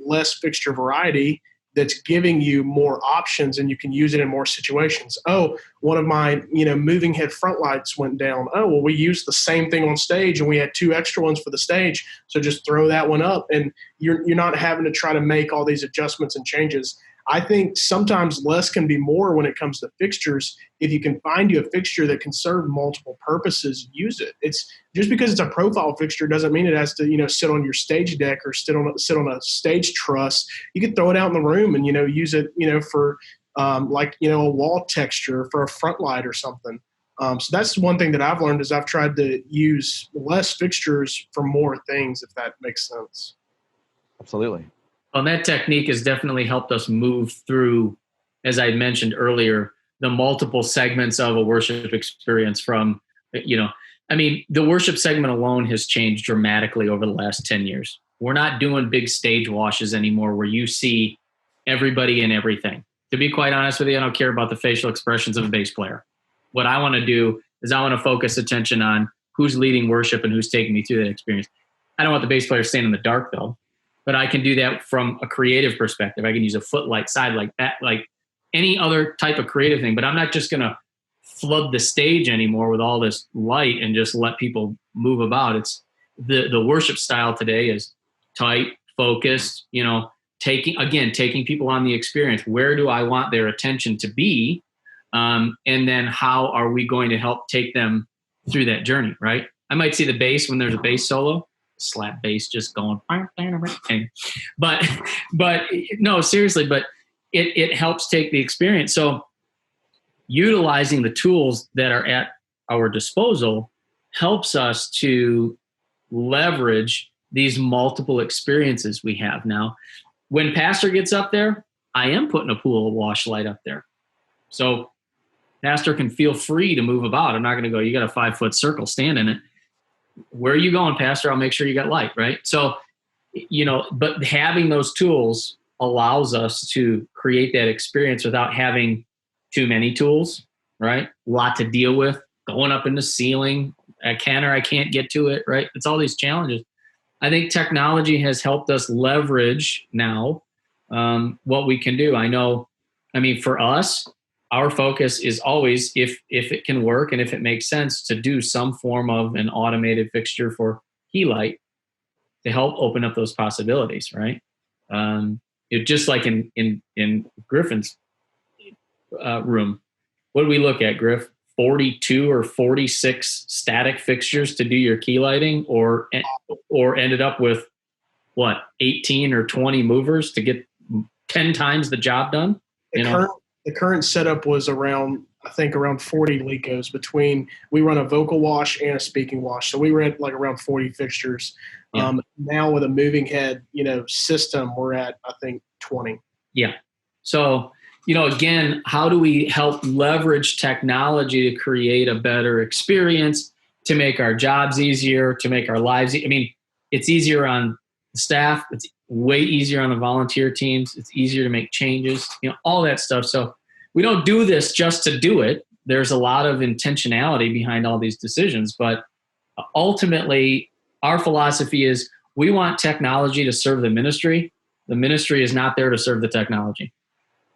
less fixture variety that's giving you more options, and you can use it in more situations. Oh, one of my, moving head front lights went down. Oh, well, we used the same thing on stage and we had 2 extra ones for the stage. So just throw that one up, and you're not having to try to make all these adjustments and changes. I think sometimes less can be more when it comes to fixtures. If you can find you a fixture that can serve multiple purposes, use it. It's just because it's a profile fixture doesn't mean it has to, sit on your stage deck or sit on a stage truss. You can throw it out in the room and, use it, for a wall texture for a front light or something. So that's one thing that I've learned is I've tried to use less fixtures for more things, if that makes sense. Absolutely. Well, that technique has definitely helped us move through, as I mentioned earlier, the multiple segments of a worship experience from, the worship segment alone has changed dramatically over the last 10 years. We're not doing big stage washes anymore where you see everybody and everything. To be quite honest with you, I don't care about the facial expressions of a bass player. What I want to do is I want to focus attention on who's leading worship and who's taking me through that experience. I don't want the bass player staying in the dark, though. But I can do that from a creative perspective. I can use a footlight, side like that, like any other type of creative thing. But I'm not just going to flood the stage anymore with all this light and just let people move about. It's the worship style today is tight, focused, taking people on the experience. Where do I want their attention to be? And then how are we going to help take them through that journey, right? I might see the bass when there's a bass solo. Slap bass just going, but no, seriously, but it helps take the experience. So utilizing the tools that are at our disposal helps us to leverage these multiple experiences we have. Now, when pastor gets up there, I am putting a pool of wash light up there. So pastor can feel free to move about. I'm not going to go, you got a 5-foot circle, stand in it. Where are you going, pastor? I'll make sure you got light, right? So, but having those tools allows us to create that experience without having too many tools, right? A lot to deal with, going up in the ceiling. I can or I can't get to it, right? It's all these challenges. I think technology has helped us leverage now what we can do. For us, our focus is always, if it can work and if it makes sense, to do some form of an automated fixture for key light to help open up those possibilities, right? Just like in Griffin's room, what did we look at, Griff? 42 or 46 static fixtures to do your key lighting, or ended up with 18 or 20 movers to get 10 times the job done? The current setup was around 40 Lecos between, we run a vocal wash and a speaking wash. So we were at like around 40 fixtures. Yeah. Now with a moving head, system, we're at, 20. Yeah. So, again, how do we help leverage technology to create a better experience, to make our jobs easier, to make our lives, it's easier on the staff. It's way easier on the volunteer teams. It's easier to make changes, all that stuff. So we don't do this just to do it. There's a lot of intentionality behind all these decisions, but ultimately our philosophy is we want technology to serve the ministry. The ministry is not there to serve the technology.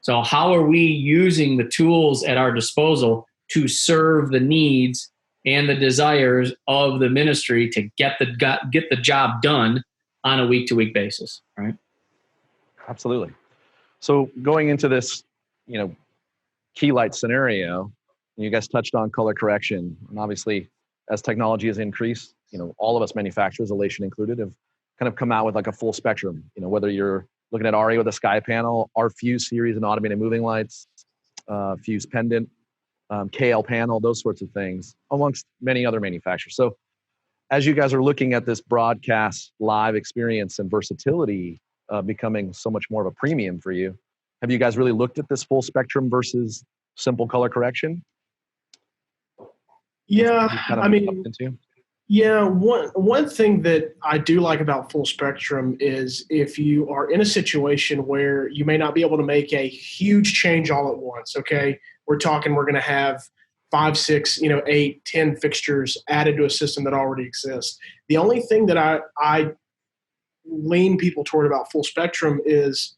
So how are we using the tools at our disposal to serve the needs and the desires of the ministry to get the job done on a week-to-week basis, right? Absolutely. So going into this, key light scenario, you guys touched on color correction, and obviously, as technology has increased, all of us manufacturers, Elation included, have kind of come out with like a full spectrum. Whether you're looking at RE with a sky panel, our Fuse series and automated moving lights, Fuse pendant, KL panel, those sorts of things, amongst many other manufacturers. So as you guys are looking at this broadcast live experience and versatility becoming so much more of a premium for you, have you guys really looked at this full spectrum versus simple color correction? Yeah, one thing that I do like about full spectrum is if you are in a situation where you may not be able to make a huge change all at once, okay? We're going to have 5, 6, 8, 10 fixtures added to a system that already exists. The only thing that I lean people toward about full spectrum is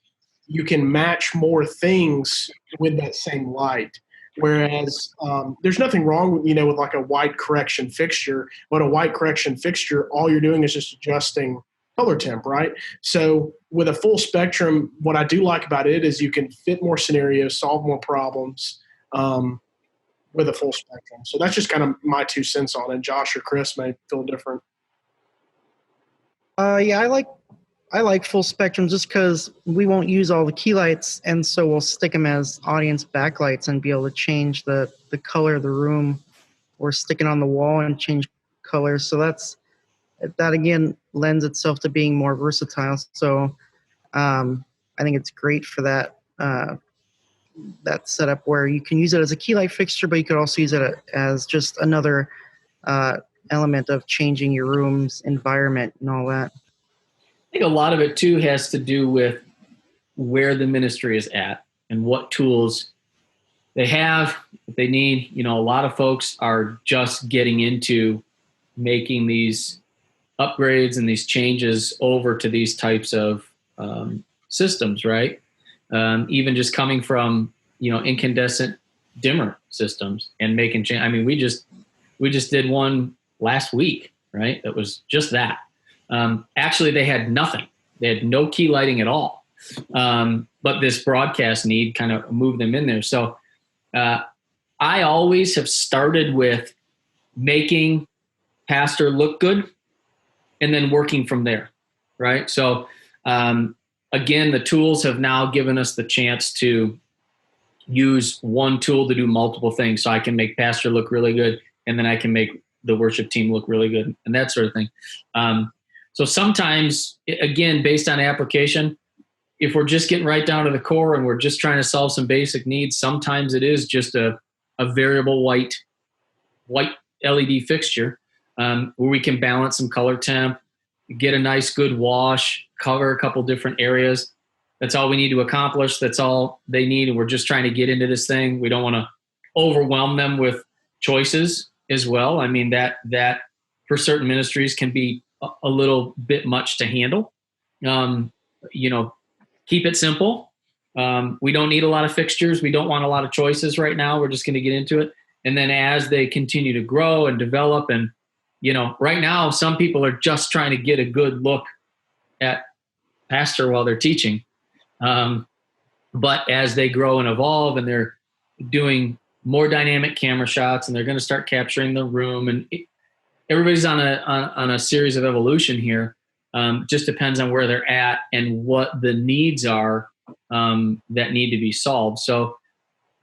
you can match more things with that same light. Whereas there's nothing wrong, with like a white correction fixture. But a white correction fixture, all you're doing is just adjusting color temp, right? So with a full spectrum, what I do like about it is you can fit more scenarios, solve more problems with a full spectrum. So that's just kind of my 2 cents on it. Josh or Chris may feel different. Yeah, I like full spectrum just because we won't use all the key lights, and so we'll stick them as audience backlights and be able to change the color of the room, or stick it on the wall and change colors. So that again lends itself to being more versatile. So I think it's great for that setup where you can use it as a key light fixture, but you could also use it as just another element of changing your room's environment and all that. I think a lot of it too has to do with where the ministry is at and what tools they have, what they need. A lot of folks are just getting into making these upgrades and these changes over to these types of systems, right? Even just coming from, incandescent dimmer systems and making change. I mean, we just did one last week, right? That was just that. Actually, they had nothing. They had no key lighting at all. But this broadcast need kind of moved them in there. So I always have started with making pastor look good and then working from there, right? So again, the tools have now given us the chance to use one tool to do multiple things. So I can make pastor look really good, and then I can make the worship team look really good, and that sort of thing. So sometimes, again, based on application, if we're just getting right down to the core and we're just trying to solve some basic needs, sometimes it is just a variable white LED fixture where we can balance some color temp, get a nice good wash, cover a couple different areas. That's all we need to accomplish. That's all they need. And we're just trying to get into this thing. We don't want to overwhelm them with choices as well. I mean, that for certain ministries can be a little bit much to handle. Keep it simple. We don't need a lot of fixtures. We don't want a lot of choices right now. We're just going to get into it. And then as they continue to grow and develop, and, right now, some people are just trying to get a good look at pastor while they're teaching. But as they grow and evolve and they're doing more dynamic camera shots and they're going to start capturing the room, and everybody's on a series of evolution here. Just depends on where they're at and what the needs are that need to be solved. So,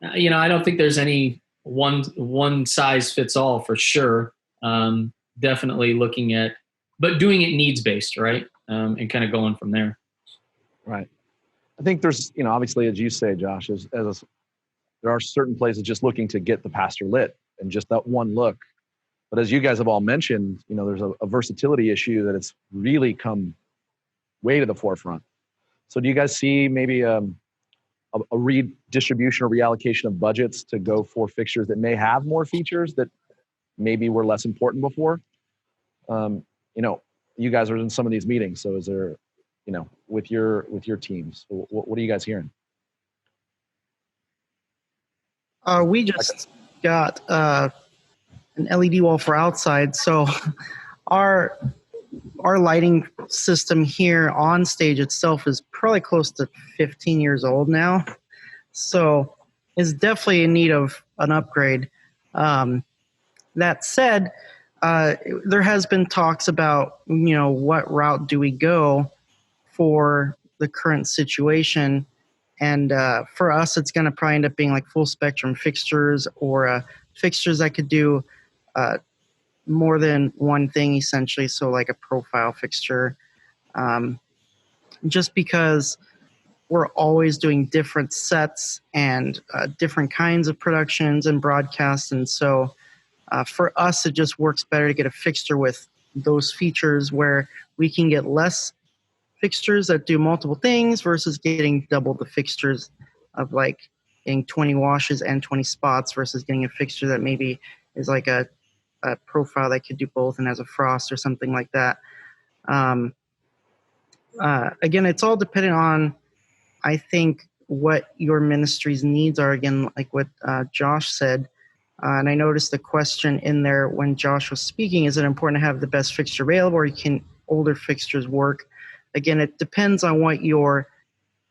I don't think there's any one size fits all for sure. Definitely looking at, but doing it needs based, right? And kind of going from there. Right. I think there's, obviously, as you say, Josh, there are certain places just looking to get the pastor lit and just that one look. But as you guys have all mentioned, there's a versatility issue that it's really come way to the forefront. So do you guys see maybe a redistribution or reallocation of budgets to go for fixtures that may have more features that maybe were less important before? You guys are in some of these meetings. So is there, with your teams, what are you guys hearing? We just got an LED wall for outside. So our our lighting system here on stage itself is probably close to 15 years old now. So it's definitely in need of an upgrade. That said, there has been talks about, what route do we go for the current situation. And for us, it's going to probably end up being like full spectrum fixtures or fixtures that could do more than one thing, essentially. So like a profile fixture, just because we're always doing different sets and different kinds of productions and broadcasts. And so for us, it just works better to get a fixture with those features where we can get less fixtures that do multiple things versus getting double the fixtures of like getting 20 washes and 20 spots versus getting a fixture that maybe is like a profile that could do both and has a frost or something like that. Again, it's all dependent on, I think, what your ministry's needs are. Again, like what Josh said. And I noticed the question in there when Josh was speaking, is it important to have the best fixture available, or can older fixtures work? Again, it depends on what your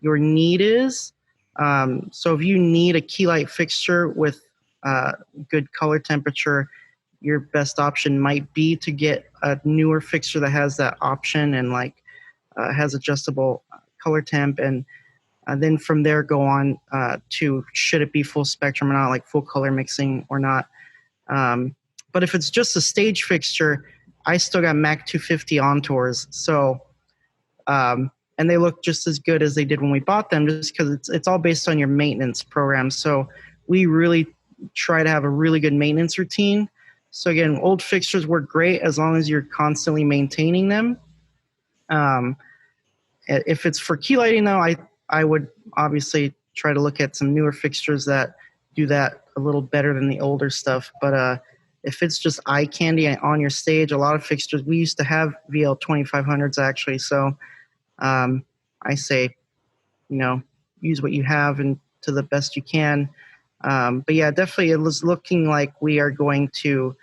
need is. So if you need a key light fixture with good color temperature, your best option might be to get a newer fixture that has that option and like has adjustable color temp, and then from there go on to should it be full spectrum or not, like full color mixing or not. But if it's just a stage fixture, I still got Mac 250 on tours. So, and they look just as good as they did when we bought them, just because it's all based on your maintenance program. So we really try to have a really good maintenance routine. So again, old fixtures work great as long as you're constantly maintaining them. If it's for key lighting though, I would obviously try to look at some newer fixtures that do that a little better than the older stuff. But if it's just eye candy on your stage, a lot of fixtures, we used to have VL 2500s actually. So I say, use what you have and to the best you can. But yeah, definitely it was looking like we are going to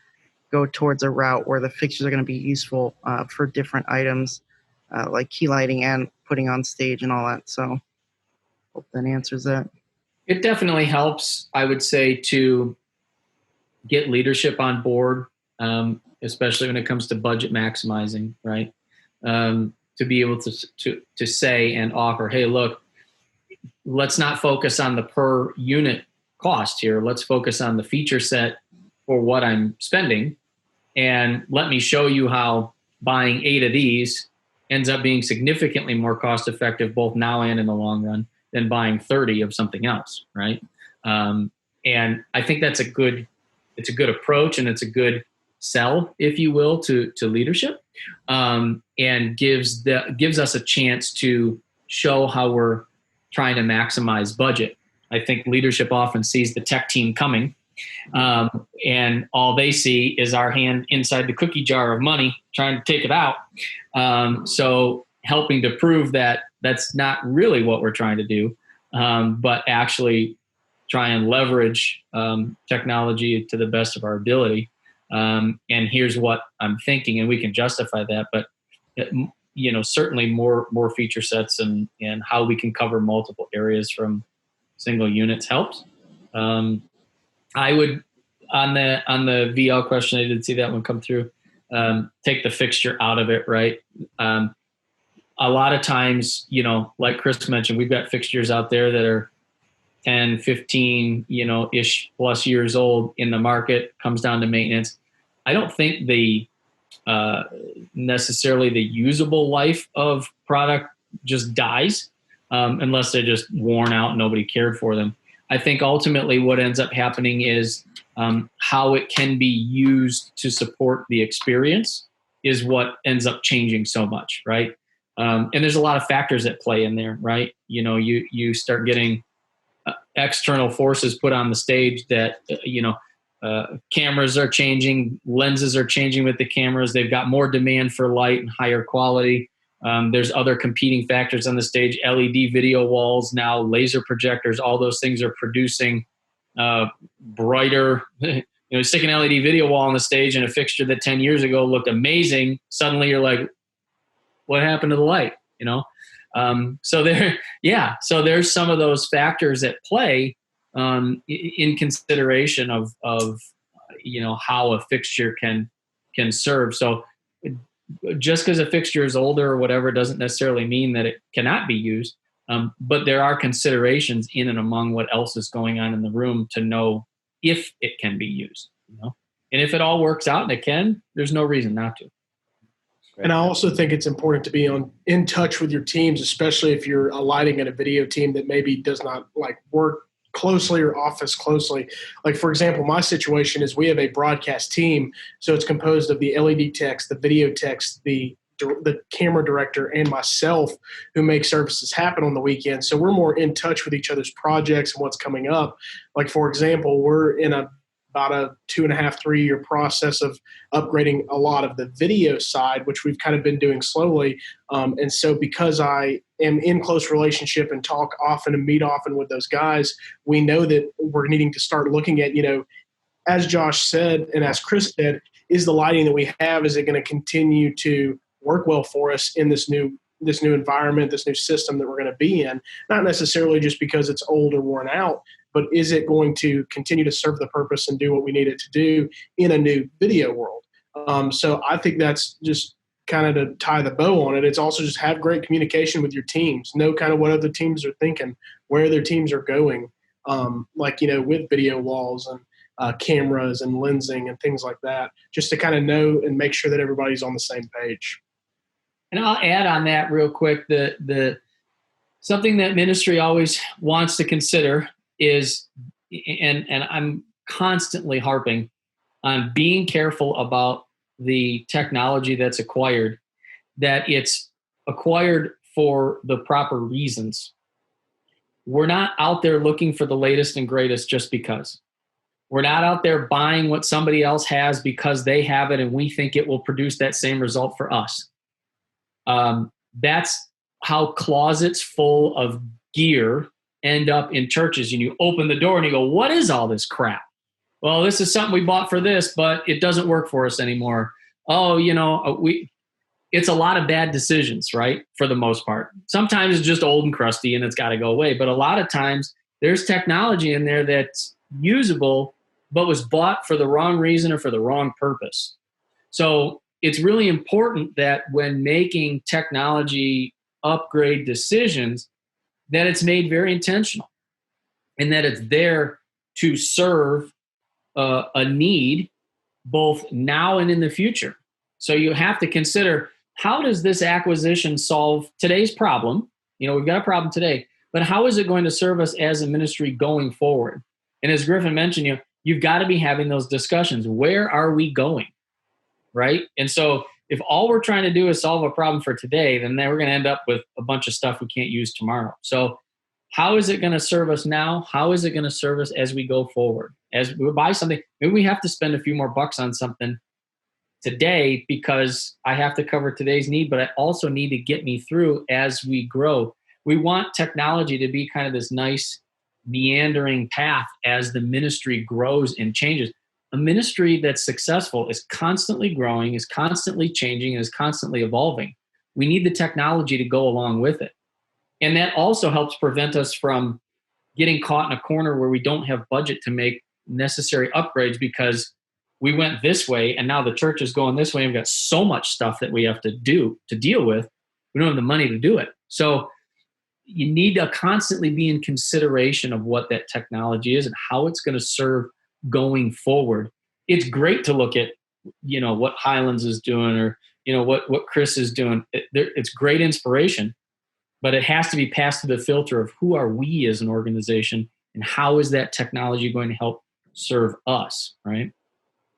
go towards a route where the fixtures are going to be useful for different items like key lighting and putting on stage and all that. So hope that answers that. It definitely helps, I would say, to get leadership on board, especially when it comes to budget maximizing, right? To be able to say and offer, hey, look, let's not focus on the per unit cost here. Let's focus on the feature set for what I'm spending. And let me show you how buying 8 of these ends up being significantly more cost effective, both now and in the long run, than buying 30 of something else, right? And I think it's a good approach, and it's a good sell, if you will, to leadership, and gives us a chance to show how we're trying to maximize budget. I think leadership often sees the tech team coming, and all they see is our hand inside the cookie jar of money trying to take it out. So helping to prove that that's not really what we're trying to do, but actually try and leverage technology to the best of our ability. And here's what I'm thinking, and we can justify that, but certainly more feature sets and how we can cover multiple areas from single units helps. I would, on the VL question, I did see that one come through, take the fixture out of it, right? A lot of times, like Chris mentioned, we've got fixtures out there that are 10, 15, ish plus years old in the market. Comes down to maintenance. I don't think the necessarily the usable life of product just dies unless they're just worn out and nobody cared for them. I think ultimately what ends up happening is how it can be used to support the experience is what ends up changing so much, right? And there's a lot of factors at play in there, right? You start getting external forces put on the stage that, cameras are changing, lenses are changing with the cameras. They've got more demand for light and higher quality. There's other competing factors on the stage, LED video walls, now laser projectors, all those things are producing brighter, stick an LED video wall on the stage and a fixture that 10 years ago looked amazing. Suddenly you're like, what happened to the light, So there's some of those factors at play in consideration of how a fixture can serve. So just because a fixture is older or whatever doesn't necessarily mean that it cannot be used. But there are considerations in and among what else is going on in the room to know if it can be used, And if it all works out and it can, there's no reason not to. And I also think it's important to be in touch with your teams, especially if you're aligning at a video team that maybe does not work closely or office closely. Like, for example, my situation is we have a broadcast team. So it's composed of the LED techs, the video techs, the camera director, and myself, who make services happen on the weekend. So we're more in touch with each other's projects and what's coming up. Like, for example, we're in about a 2.5, 3 year process of upgrading a lot of the video side, which we've kind of been doing slowly. And so because I am in close relationship and talk often and meet often with those guys, we know that we're needing to start looking at, as Josh said, and as Chris said, is the lighting that we have, is it going to continue to work well for us in this new environment, this new system that we're going to be in? Not necessarily just because it's old or worn out, but is it going to continue to serve the purpose and do what we need it to do in a new video world? So I think that's just kind of to tie the bow on it. It's also just have great communication with your teams, know kind of what other teams are thinking, where their teams are going, with video walls and cameras and lensing and things like that, just to kind of know and make sure that everybody's on the same page. And I'll add on that real quick, the something that ministry always wants to consider is, and I'm constantly harping on being careful about the technology that's acquired, that it's acquired for the proper reasons. We're not out there looking for the latest and greatest just because. We're not out there buying what somebody else has because they have it and we think it will produce that same result for us. That's how closets full of gear end up in churches. And you open the door and you go, what is all this crap? Well, this is something we bought for this, but it doesn't work for us anymore. Oh, it's a lot of bad decisions, right? For the most part. Sometimes it's just old and crusty and it's got to go away. But a lot of times there's technology in there that's usable, but was bought for the wrong reason or for the wrong purpose. So it's really important that when making technology upgrade decisions, that it's made very intentional and that it's there to serve a need both now and in the future. So you have to consider, how does this acquisition solve today's problem? We've got a problem today, but how is it going to serve us as a ministry going forward? And as Griffin mentioned, you've got to be having those discussions. Where are we going? Right? And so if all we're trying to do is solve a problem for today, then we're going to end up with a bunch of stuff we can't use tomorrow. So how is it going to serve us now? How is it going to serve us as we go forward? As we buy something, maybe we have to spend a few more bucks on something today because I have to cover today's need, but I also need to get me through as we grow. We want technology to be kind of this nice meandering path as the ministry grows and changes. A ministry that's successful is constantly growing, is constantly changing, and is constantly evolving. We need the technology to go along with it. And that also helps prevent us from getting caught in a corner where we don't have budget to make necessary upgrades because we went this way and now the church is going this way and we've got so much stuff that we have to do to deal with. We don't have the money to do it. So you need to constantly be in consideration of what that technology is and how it's going to serve going forward. It's great to look at, what Highlands is doing or, what Chris is doing. It's great inspiration, but it has to be passed through the filter of who are we as an organization and how is that technology going to help serve us, right?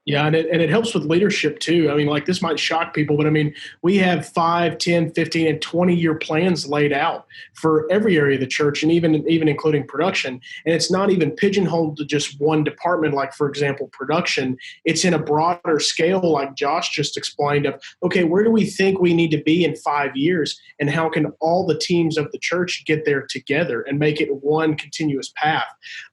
Yeah, and it helps with leadership too. I mean, this might shock people, but we have 5, 10, 15, and 20-year plans laid out for every area of the church, and even including production. And it's not even pigeonholed to just one department, like, for example, production. It's in a broader scale, like Josh just explained, of, okay, where do we think we need to be in 5 years, and how can all the teams of the church get there together and make it one continuous path?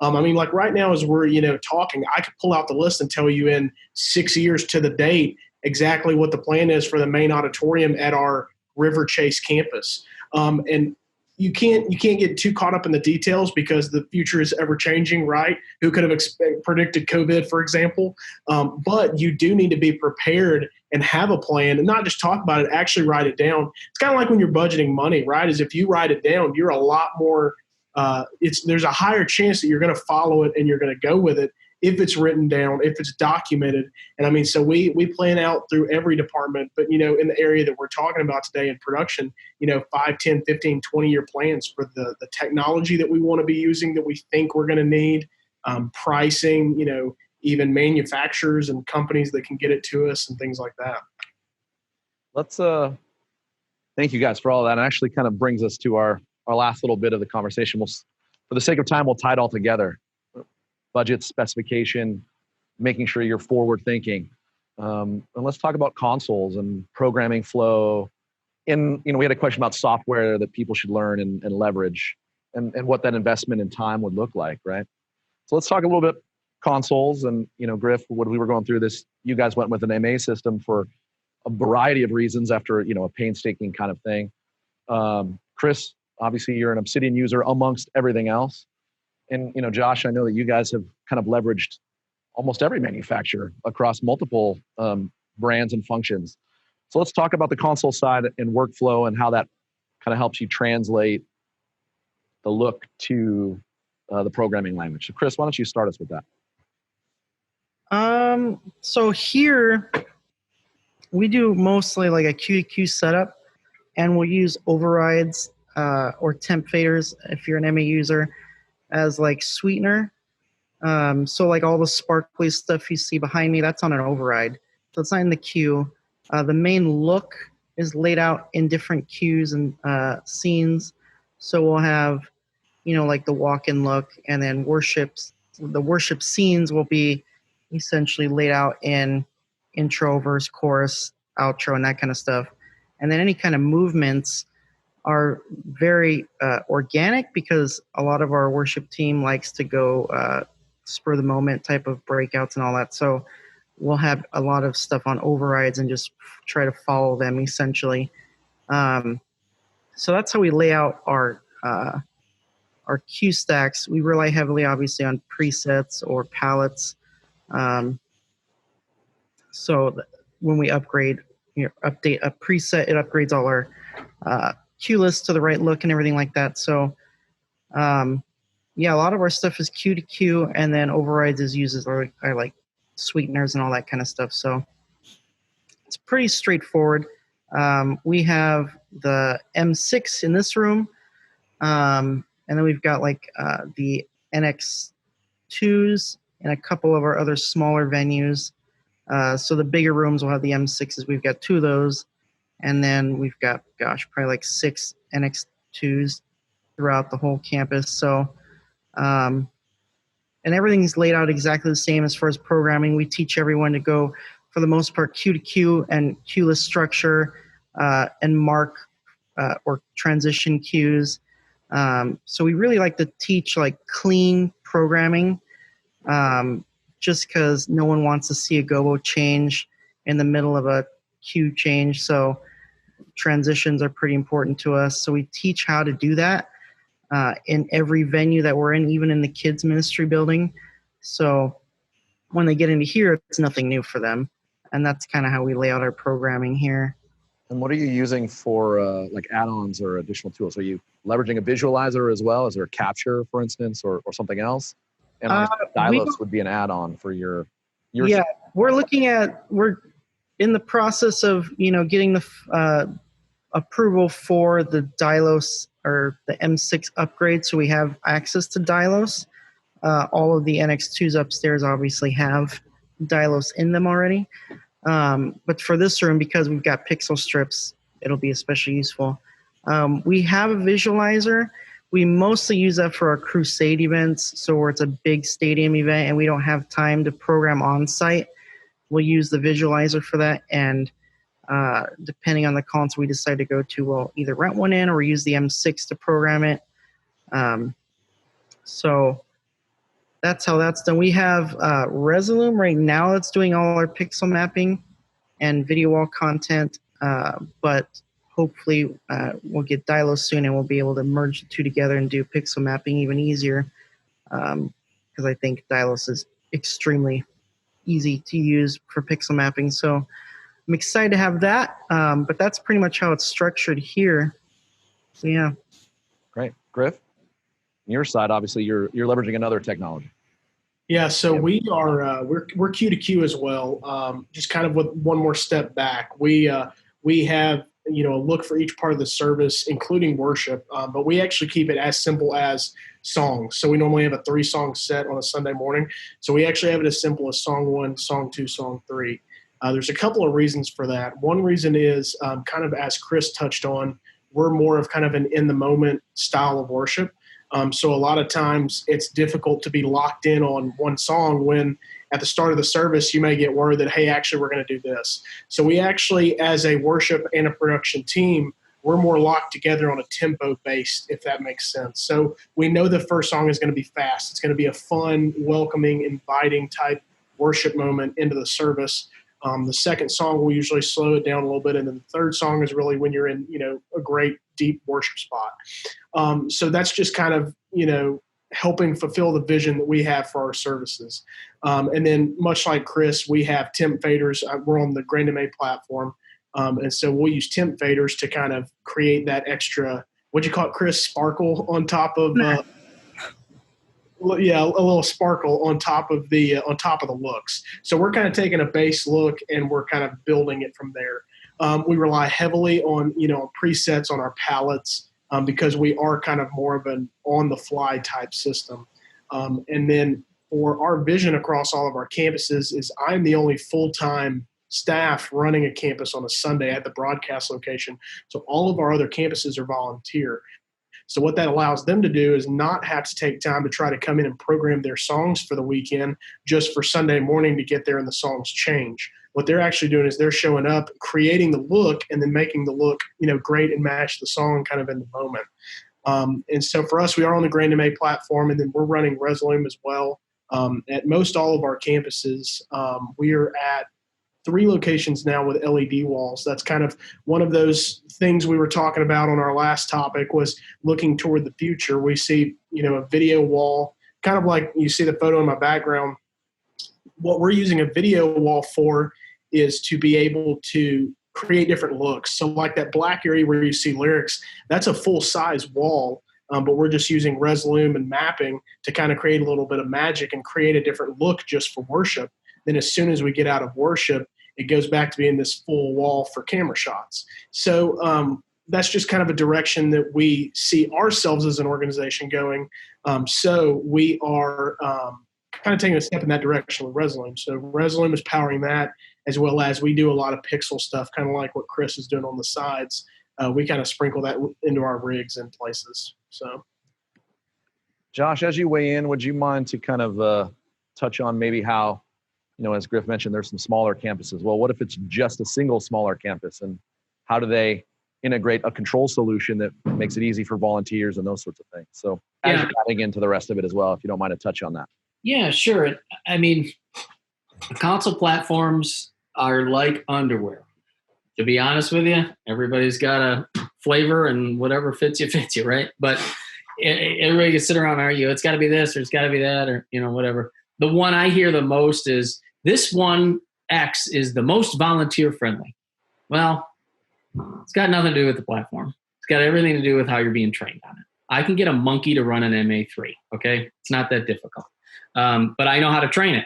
Right now as we're, talking, I could pull out the list and tell you in 6 years to the date exactly what the plan is for the main auditorium at our River Chase campus. And you can't get too caught up in the details because the future is ever changing, right? Who could have predicted COVID, for example? But you do need to be prepared and have a plan, and not just talk about it, actually write it down. It's kind of like when you're budgeting money, right? Is if you write it down, you're a lot more, there's a higher chance that you're going to follow it and you're going to go with it if it's written down, if it's documented. And I mean, so we plan out through every department, but, in the area that we're talking about today in production, 5, 10, 15, 20-year plans for the technology that we want to be using, that we think we're going to need, pricing, even manufacturers and companies that can get it to us and things like that. Let's thank you guys for all that. And actually kind of brings us to our last little bit of the conversation. For the sake of time, we'll tie it all together. Budget, specification, making sure you're forward thinking. And let's talk about consoles and programming flow. And we had a question about software that people should learn and leverage, and what that investment in time would look like, right? So let's talk a little bit consoles. And Griff, when we were going through this, you guys went with an MA system for a variety of reasons after a painstaking kind of thing. Chris, obviously you're an Obsidian user amongst everything else. And, Josh, I know that you guys have kind of leveraged almost every manufacturer across multiple brands and functions. So let's talk about the console side and workflow and how that kind of helps you translate the look to the programming language. So Chris, why don't you start us with that? So here we do mostly like a Q2Q setup, and we'll use overrides or temp faders if you're an MA user as like sweetener. So like all the sparkly stuff you see behind me, that's on an override. So it's not in the queue. The main look is laid out in different queues and scenes. So we'll have, like the walk-in look, and then the worship scenes will be essentially laid out in intro, verse, chorus, outro, and that kind of stuff. And then any kind of movements are very organic, because a lot of our worship team likes to go spur the moment type of breakouts and all that. So we'll have a lot of stuff on overrides and just try to follow them essentially. So that's how we lay out our cue stacks. We rely heavily, obviously, on presets or palettes. So when we update a preset, it upgrades all our cue lists to the right look and everything like that. So a lot of our stuff is Q2Q, and then overrides is used as our like sweeteners and all that kind of stuff. So it's pretty straightforward. We have the M6 in this room, and then we've got like the NX2s and a couple of our other smaller venues. So the bigger rooms will have the M6s. We've got 2 of those. And then we've got, probably like 6 NX2s throughout the whole campus. So, and everything's laid out exactly the same as far as programming. We teach everyone to go, for the most part, Q2Q and cue list structure, and mark or transition cues. So we really like to teach like clean programming, just because no one wants to see a gobo change in the middle of a cue change. So transitions are pretty important to us. So we teach how to do that in every venue that we're in, even in the kids ministry building. So when they get into here, it's nothing new for them. And that's kind of how we lay out our programming here. And what are you using for like add-ons or additional tools? Are you leveraging a visualizer as well? Is there a capture, for instance, or something else? And Dilos would be an add-on for your yeah, we're in the process of, getting the approval for the Dilos or the M6 upgrade, so we have access to Dilos. All of the NX2s upstairs obviously have Dilos in them already. But for this room, because we've got pixel strips, it'll be especially useful. We have a visualizer. We mostly use that for our crusade events, so where it's a big stadium event and we don't have time to program on site, we'll use the visualizer for that. And depending on the console we decide to go to, we'll either rent one in or use the M6 to program it. So that's how that's done. We have Resolume right now that's doing all our pixel mapping and video wall content. But hopefully we'll get Dilo soon, and we'll be able to merge the two together and do pixel mapping even easier. Because I think Dylos is extremely easy to use for pixel mapping. So I'm excited to have that. But that's pretty much how it's structured here. So yeah. Great. Griff, on your side, obviously you're leveraging another technology. Yeah, so we are we're Q2Q as well. Just kind of with one more step back, we have a look for each part of the service, including worship, but we actually keep it as simple as songs. So we normally have a 3-song set on a Sunday morning. So we actually have it as simple as song 1, song 2, song 3. There's a couple of reasons for that. One reason is kind of as Chris touched on, we're more of kind of an in the moment style of worship. So a lot of times it's difficult to be locked in on one song when at the start of the service you may get word that, hey, actually we're going to do this. So we actually, as a worship and a production team, we're more locked together on a tempo based, if that makes sense. So we know the first song is going to be fast. It's going to be a fun, welcoming, inviting type worship moment into the service. The second song will usually slow it down a little bit, and then the third song is really when you're in, a great deep worship spot. So that's just kind of, helping fulfill the vision that we have for our services. And then much like Chris, we have temp faders. We're on the Grand MA platform. And so we'll use temp faders to kind of create that extra, what'd you call it, Chris, sparkle on top of, a little sparkle on top of the looks. So we're kind of taking a base look and we're kind of building it from there. We rely heavily on, presets on our palettes because we are kind of more of an on-the-fly type system. And then for our vision across all of our campuses is I'm the only full-time staff running a campus on a Sunday at the broadcast location. So all of our other campuses are volunteer. So what that allows them to do is not have to take time to try to come in and program their songs for the weekend just for Sunday morning to get there and the songs change. What they're actually doing is they're showing up, creating the look, and then making the look, great and match the song kind of in the moment. And so for us, we are on the Grand MA platform, and then we're running Resolume as well. At most all of our campuses, we are at 3 locations now with LED walls. That's kind of one of those things we were talking about on our last topic was looking toward the future. We see, a video wall, kind of like you see the photo in my background. What we're using a video wall for is to be able to create different looks. So like that black area where you see lyrics, that's a full-size wall, but we're just using Resolume and mapping to kind of create a little bit of magic and create a different look just for worship. Then as soon as we get out of worship, it goes back to being this full wall for camera shots. So that's just kind of a direction that we see ourselves as an organization going. So we are kind of taking a step in that direction with Resolume. So Resolume is powering that, as well as we do a lot of pixel stuff, kind of like what Chris is doing on the sides. We kind of sprinkle that into our rigs and places. So, Josh, as you weigh in, would you mind to kind of touch on maybe how, as Griff mentioned, there's some smaller campuses. Well, what if it's just a single smaller campus, and how do they integrate a control solution that makes it easy for volunteers and those sorts of things? So as you're adding into the rest of it as well, if you don't mind to touch on that. Yeah, sure. I mean, console platforms are like underwear. To be honest with you, everybody's got a flavor and whatever fits you, right? But everybody can sit around and argue, it's got to be this or it's got to be that or, whatever. The one I hear the most is this one X is the most volunteer friendly. Well, it's got nothing to do with the platform. It's got everything to do with how you're being trained on it. I can get a monkey to run an MA3, okay? It's not that difficult. But I know how to train it.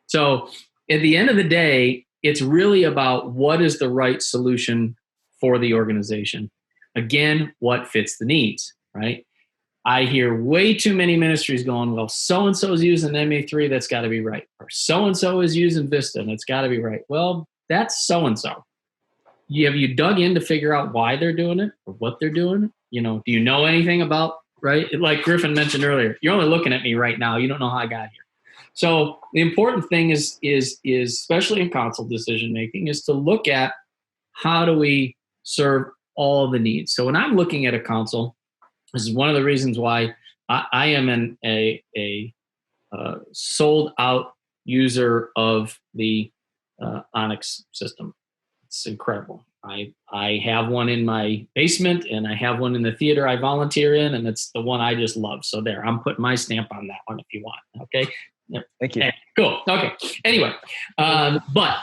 So at the end of the day, it's really about what is the right solution for the organization. Again, what fits the needs, right? I hear way too many ministries going, well, so-and-so is using MA3, that's got to be right. Or so-and-so is using Vista, and it's got to be right. Well, that's so-and-so. Have you dug in to figure out why they're doing it or what they're doing? Do you know anything about, right? Like Griffin mentioned earlier, you're only looking at me right now. You don't know how I got here. So the important thing is especially in console decision-making, is to look at how do we serve all the needs. So when I'm looking at a console, this is one of the reasons why I am a sold-out user of the Onyx system. It's incredible. I have one in my basement, and I have one in the theater I volunteer in, and it's the one I just love. So there, I'm putting my stamp on that one if you want. Okay. Thank you. Okay, cool. Okay. Anyway, but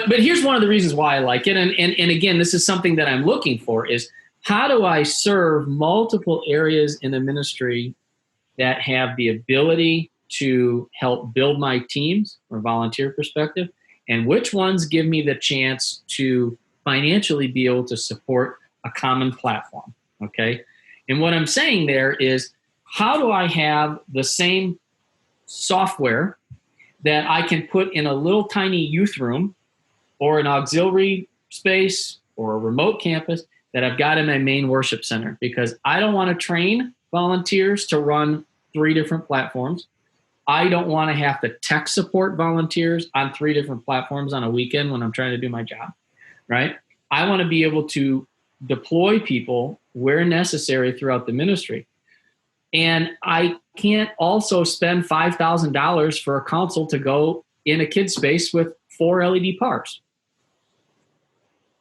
here's one of the reasons why I like it. And again, this is something that I'm looking for is how do I serve multiple areas in the ministry that have the ability to help build my teams from a volunteer perspective, and which ones give me the chance to financially be able to support a common platform. Okay. And what I'm saying there is, how do I have the same software that I can put in a little tiny youth room or an auxiliary space or a remote campus that I've got in my main worship center? Because I don't want to train volunteers to run 3 different platforms. I don't want to have to tech support volunteers on 3 different platforms on a weekend when I'm trying to do my job, right? I want to be able to deploy people where necessary throughout the ministry. And I can't also spend $5,000 for a console to go in a kid's space with 4 LED parks.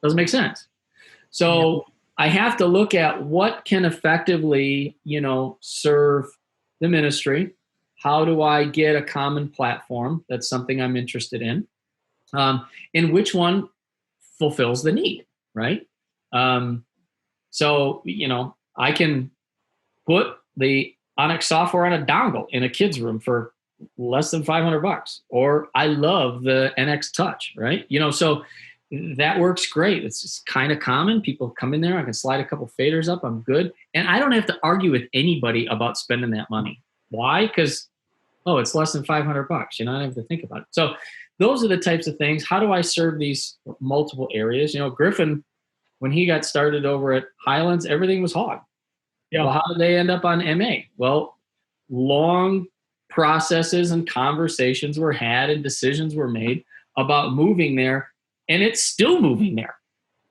Doesn't make sense. So I have to look at what can effectively, serve the ministry. How do I get a common platform? That's something I'm interested in. And which one fulfills the need, right? So, I can put the Onyx software on a dongle in a kid's room for less than $500, or I love the NX Touch, right? So that works great. It's just kind of common. People come in there, I can slide a couple faders up, I'm good. And I don't have to argue with anybody about spending that money. Why? Because, it's less than $500. I don't have to think about it. So those are the types of things. How do I serve these multiple areas? Griffin, when he got started over at Highlands, everything was hog. Yeah. Well, how did they end up on MA? Well, long processes and conversations were had and decisions were made about moving there, and it's still moving there,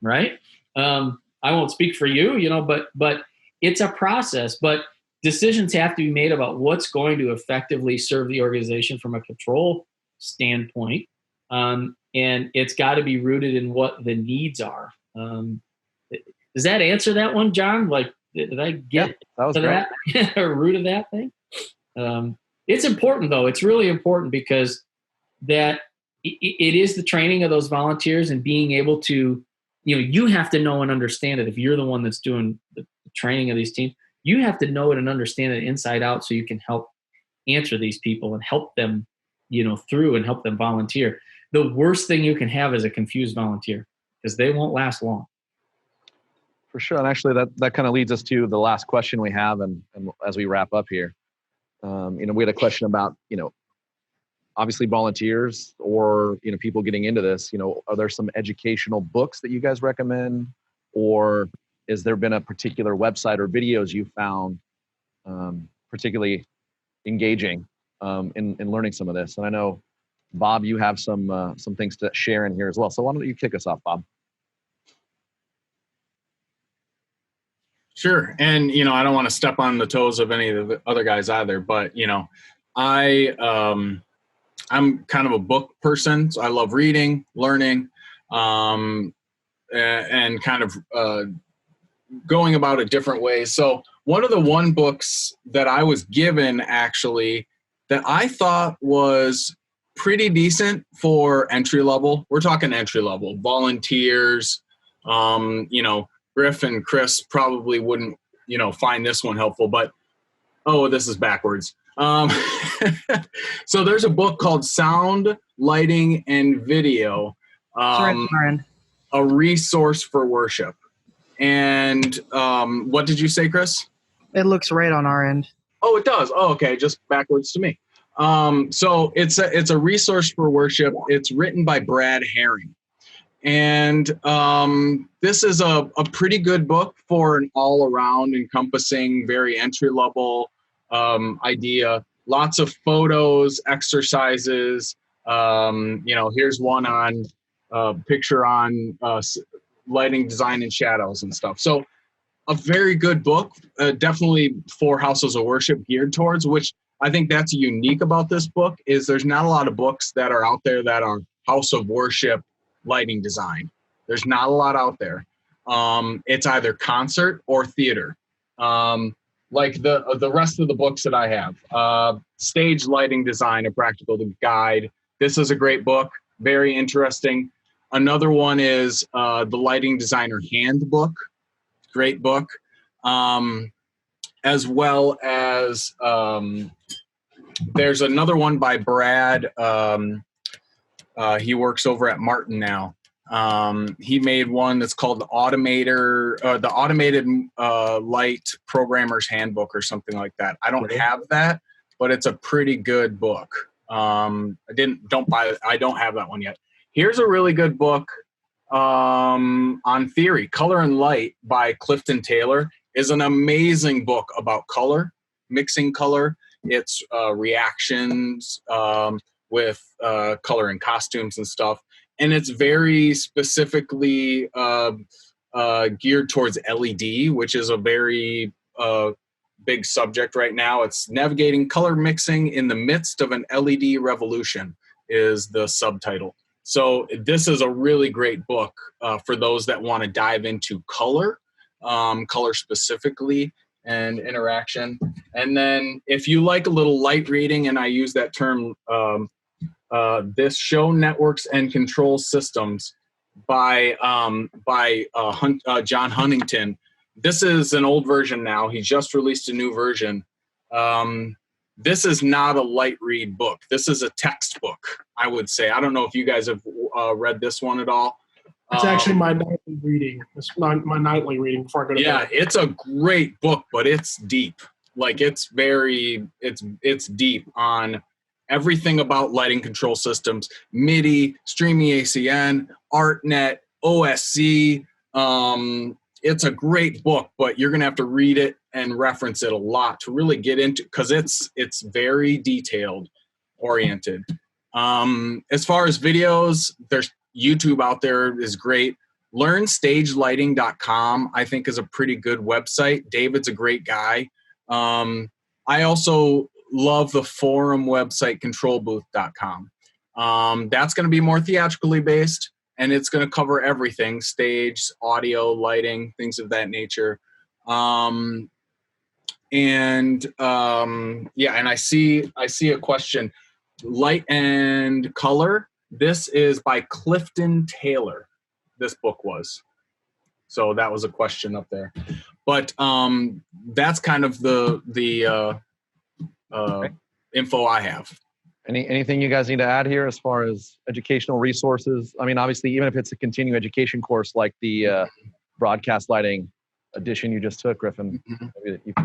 right? I won't speak for you, but it's a process. But decisions have to be made about what's going to effectively serve the organization from a control standpoint, and it's got to be rooted in what the needs are. Does that answer that one, John? Like, did I get that was great. That root of that thing? It's important, though. It's really important because that it is the training of those volunteers and being able to, you have to know and understand it. If you're the one that's doing the training of these teams, you have to know it and understand it inside out so you can help answer these people and help them, through and help them volunteer. The worst thing you can have is a confused volunteer because they won't last long. For sure. And actually that kind of leads us to the last question we have. And as we wrap up here, we had a question about, obviously volunteers or, people getting into this, are there some educational books that you guys recommend, or has there been a particular website or videos you found particularly engaging in learning some of this? And I know, Bob, you have some things to share in here as well. So why don't you kick us off, Bob? Sure. And, I don't want to step on the toes of any of the other guys either, but, I'm kind of a book person. So I love reading, learning, and kind of going about it different ways. So one of the books that I was given actually that I thought was pretty decent for entry level, we're talking entry level, volunteers, Griff and Chris probably wouldn't, find this one helpful, but, this is backwards. So there's a book called Sound, Lighting, and Video, a resource for worship. And what did you say, Chris? It looks right on our end. Oh, it does. Oh, okay. Just backwards to me. So it's a resource for worship. It's written by Brad Herring. And this is a pretty good book for an all-around encompassing, very entry-level idea. Lots of photos, exercises. Here's one on picture on lighting, design, and shadows and stuff. So a very good book, definitely for houses of worship geared towards, which I think that's unique about this book, is there's not a lot of books that are out there that are house of worship lighting design. There's not a lot out there. It's either concert or theater. Like the rest of the books that I have. Stage Lighting Design, A Practical Guide. This is a great book, very interesting. Another one is The Lighting Designer Handbook, great book. As well as there's another one by Brad. He works over at Martin now. He made one that's called the Automated Light Programmer's Handbook or something like that. I don't have that, but it's a pretty good book. I don't have that one yet. Here's a really good book on theory. Color and Light by Clifton Taylor is an amazing book about color, mixing color. It's reactions with color and costumes and stuff. And it's very specifically geared towards LED, which is a very big subject right now. It's Navigating Color Mixing in the Midst of an LED Revolution is the subtitle. So this is a really great book for those that want to dive into color specifically, and interaction. And then if you like a little light reading, and I use that term, this Show Networks and Control Systems by John Huntington. This is an old version now. He just released a new version. This is not a light read book. This is a textbook, I would say. I don't know if you guys have read this one at all. It's actually my nightly reading. It's my nightly reading before I go to bed. Yeah, it's a great book, but it's deep. Like it's deep on everything about lighting control systems, MIDI, streaming ACN, ArtNet, OSC. It's a great book, but you're going to have to read it and reference it a lot to really get into, because it's very detailed oriented. As far as videos, there's YouTube out there is great. LearnStageLighting.com, I think, is a pretty good website. David's a great guy. I also love the forum website, ControlBooth.com. That's going to be more theatrically based, and it's going to cover everything: stage, audio, lighting, things of that nature. And I see a question. Light and Color. This is by Clifton Taylor. This book was. So that was a question up there. But that's kind of the info I have. Anything you guys need to add here as far as educational resources? I mean, obviously, even if it's a continuing education course like the broadcast lighting edition you just took, Griffin.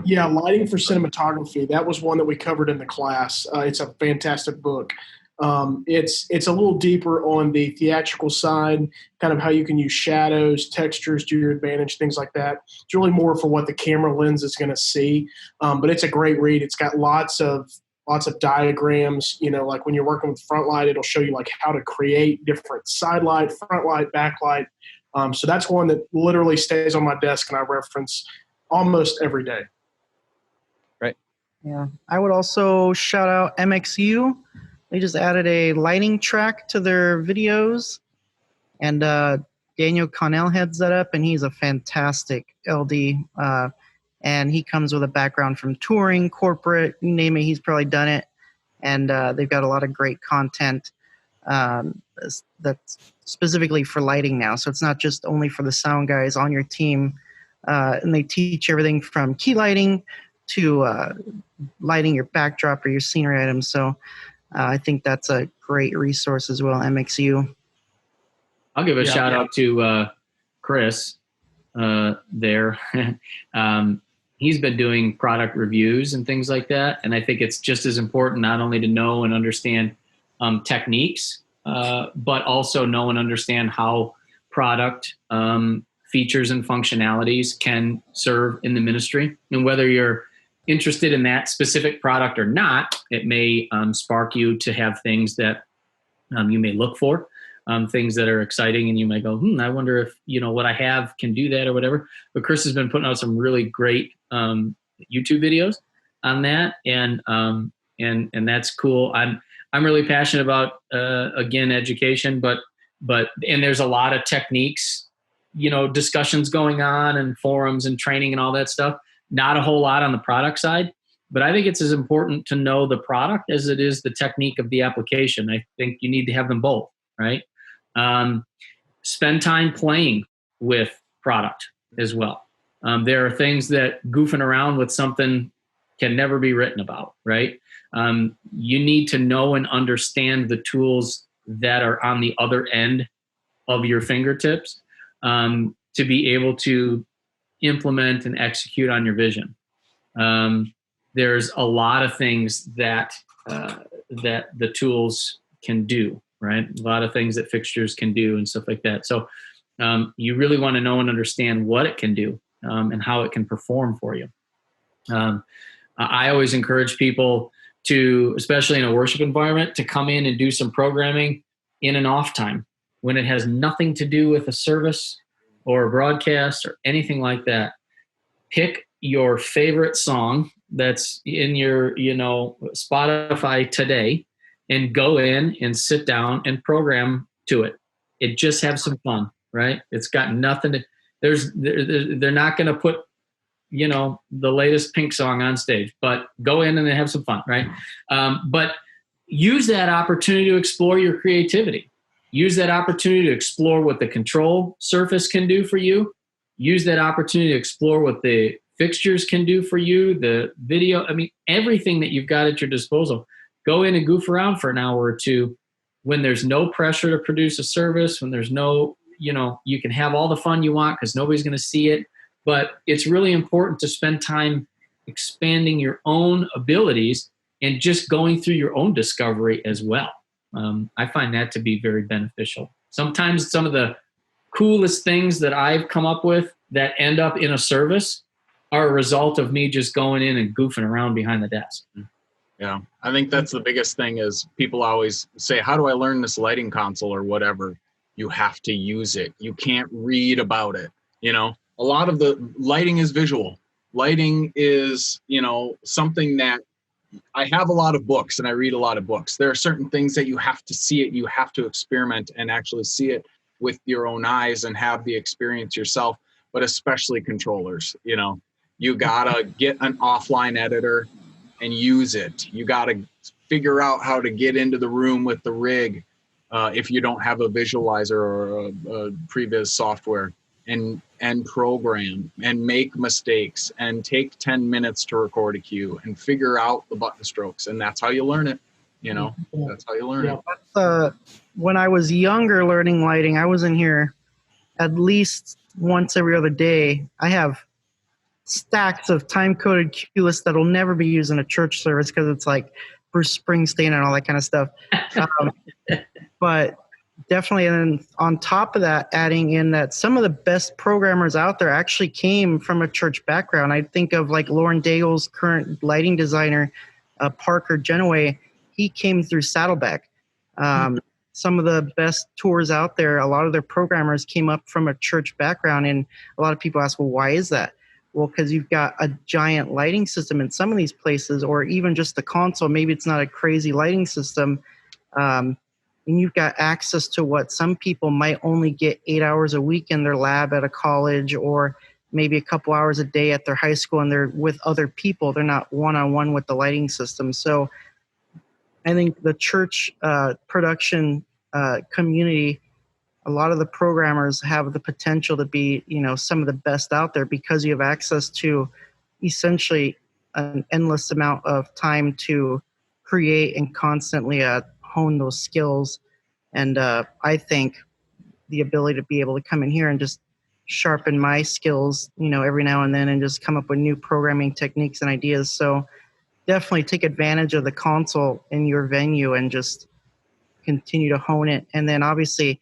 Yeah, Lighting for Cinematography. That was one that we covered in the class. It's a fantastic book. It's a little deeper on the theatrical side, kind of how you can use shadows, textures to your advantage, things like that. It's really more for what the camera lens is going to see. But it's a great read. It's got lots of diagrams. You know, like when you're working with front light, it'll show you like how to create different side light, front light, back light. So that's one that literally stays on my desk and I reference almost every day. Right. Yeah. I would also shout out MXU. They just added a lighting track to their videos, and Daniel Connell heads that up, and he's a fantastic LD. And he comes with a background from touring, corporate, you name it, he's probably done it. And they've got a lot of great content that's specifically for lighting now. So it's not just only for the sound guys on your team. And they teach everything from key lighting to lighting your backdrop or your scenery items. So I think that's a great resource as well, MXU. I'll give a shout out to Chris there. He's been doing product reviews and things like that. And I think it's just as important not only to know and understand techniques, but also know and understand how product features and functionalities can serve in the ministry. And whether you're interested in that specific product or not, it may spark you to have things that you may look for, things that are exciting, and you might go, I wonder if, what I have can do that or whatever. But Chris has been putting out some really great YouTube videos on that, and that's cool. I'm really passionate about, again, education, but And there's a lot of techniques, discussions going on and forums and training and all that stuff. Not a whole lot on the product side, but I think it's as important to know the product as it is the technique of the application. I think you need to have them both, right? Spend time playing with product as well. There are things that goofing around with something can never be written about, right? You need to know and understand the tools that are on the other end of your fingertips to be able to implement and execute on your vision. There's a lot of things that the tools can do, right? A lot of things that fixtures can do and stuff like that. So you really want to know and understand what it can do and how it can perform for you. I always encourage people to, especially in a worship environment, to come in and do some programming in an off time when it has nothing to do with a service or a broadcast or anything like that. Pick your favorite song that's in your, Spotify today and go in and sit down and program to it. Just have some fun, right? It's got nothing to, they're not going to put, the latest Pink song on stage, but go in and have some fun, right? But use that opportunity to explore your creativity. Use that opportunity to explore what the control surface can do for you. Use that opportunity to explore what the fixtures can do for you, the video. I mean, everything that you've got at your disposal. Go in and goof around for an hour or two when there's no pressure to produce a service, when there's no, you can have all the fun you want because nobody's going to see it. But it's really important to spend time expanding your own abilities and just going through your own discovery as well. I find that to be very beneficial. Sometimes some of the coolest things that I've come up with that end up in a service are a result of me just going in and goofing around behind the desk. Yeah, I think that's the biggest thing is people always say, how do I learn this lighting console or whatever? You have to use it. You can't read about it. A lot of the lighting is visual. Lighting is, something that I have a lot of books and I read a lot of books. There are certain things that you have to see it. You have to experiment and actually see it with your own eyes and have the experience yourself, but especially controllers. You gotta get an offline editor and use it. You gotta figure out how to get into the room with the rig if you don't have a visualizer or a previs software, and program and make mistakes and take 10 minutes to record a cue and figure out the button strokes. And that's how you learn it. That's how you learn it. When I was younger learning lighting, I was in here at least once every other day. I have stacks of time-coded cue lists that will never be used in a church service because it's like Bruce Springsteen and all that kind of stuff. But definitely, and then on top of that, adding in that some of the best programmers out there actually came from a church background. I think of like Lauren Daigle's current lighting designer, Parker Genoway. He came through Saddleback. Some of the best tours out there, a lot of their programmers came up from a church background, and a lot of people ask, well, why is that? Well, because you've got a giant lighting system in some of these places, or even just the console. Maybe it's not a crazy lighting system. And you've got access to what some people might only get 8 hours a week in their lab at a college, or maybe a couple hours a day at their high school, and they're with other people. They're not one-on-one with the lighting system. So I think the church production community, a lot of the programmers have the potential to be, some of the best out there because you have access to essentially an endless amount of time to create and constantly hone those skills. And I think the ability to be able to come in here and just sharpen my skills, every now and then, and just come up with new programming techniques and ideas. So definitely take advantage of the console in your venue and just continue to hone it. And then obviously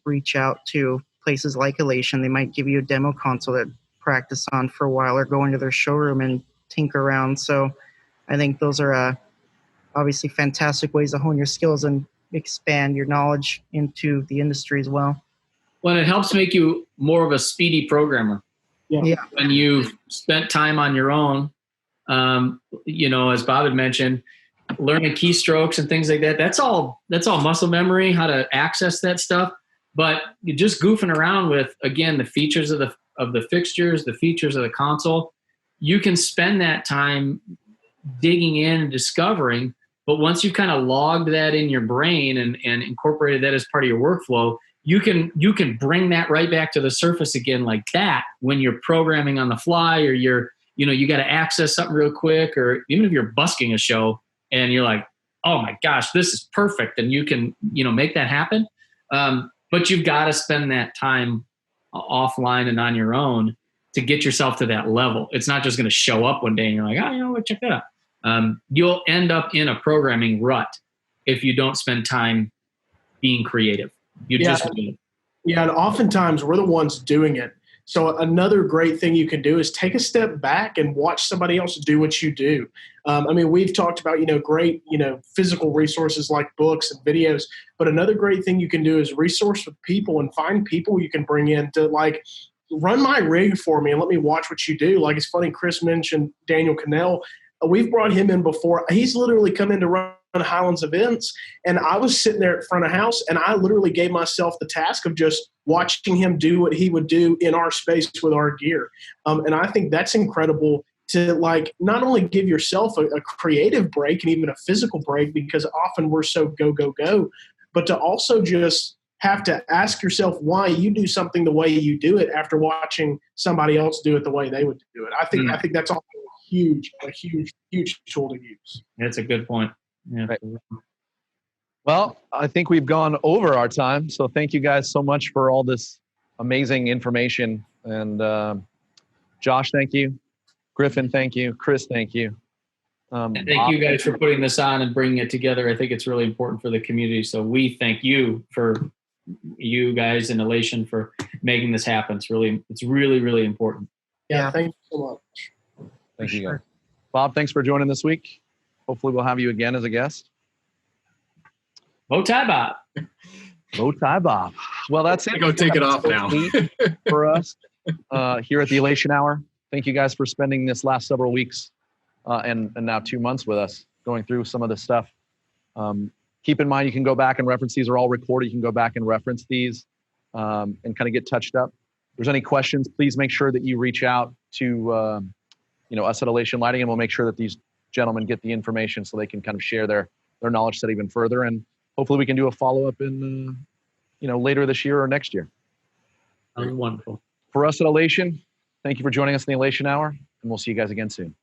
reach out to places like Elation. They might give you a demo console to practice on for a while, or go into their showroom and tinker around. So I think those are obviously fantastic ways to hone your skills and expand your knowledge into the industry as well. Well, it helps make you more of a speedy programmer. Yeah. When you've spent time on your own, as Bob had mentioned, learning keystrokes and things like that. That's all muscle memory, how to access that stuff. But you're just goofing around with, again, the features of the fixtures, the features of the console. You can spend that time digging in and discovering, but once you've kind of logged that in your brain and incorporated that as part of your workflow, you can bring that right back to the surface again like that when you're programming on the fly, or you got to access something real quick, or even if you're busking a show and you're like, oh my gosh, this is perfect. And you can, make that happen. But you've got to spend that time offline and on your own to get yourself to that level. It's not just going to show up one day and you're like, oh, check that out. You'll end up in a programming rut if you don't spend time being creative. Yeah, and oftentimes we're the ones doing it. So another great thing you can do is take a step back and watch somebody else do what you do. We've talked about, great, physical resources like books and videos, but another great thing you can do is resource with people and find people you can bring in to run my rig for me and let me watch what you do. Like, it's funny, Chris mentioned Daniel Cannell. We've brought him in before. He's literally come in to run Highlands events, and I was sitting there at front of house, and I literally gave myself the task of just watching him do what he would do in our space with our gear. And I think that's incredible to not only give yourself a creative break and even a physical break, because often we're so go, go, go, but to also just have to ask yourself why you do something the way you do it after watching somebody else do it the way they would do it. I think that's also a huge tool to use. That's a good point. Yeah. Right. Well, I think we've gone over our time. So thank you guys so much for all this amazing information. And Josh, thank you. Griffin, thank you. Chris, thank you. And thank you guys for putting this on and bringing it together. I think it's really important for the community. So we thank you guys and Elation for making this happen. It's really, really important. Yeah. Thank you so much. Thank you guys. Bob, thanks for joining this week. Hopefully we'll have you again as a guest. Bow tie Bob. Bow tie Bob. Well, that's it. Go take it off now. For us here at the Elation Hour. Thank you guys for spending this last several weeks and now 2 months with us going through some of this stuff. Keep in mind, you can go back and reference these. Are all recorded. You can go back and reference these and kind of get touched up. If there's any questions, please make sure that you reach out to us at Elation Lighting, and we'll make sure that these gentlemen get the information so they can kind of share their knowledge set even further. And hopefully we can do a follow-up in, later this year or next year. Wonderful. For us at Elation, thank you for joining us in the Elation Hour, and we'll see you guys again soon.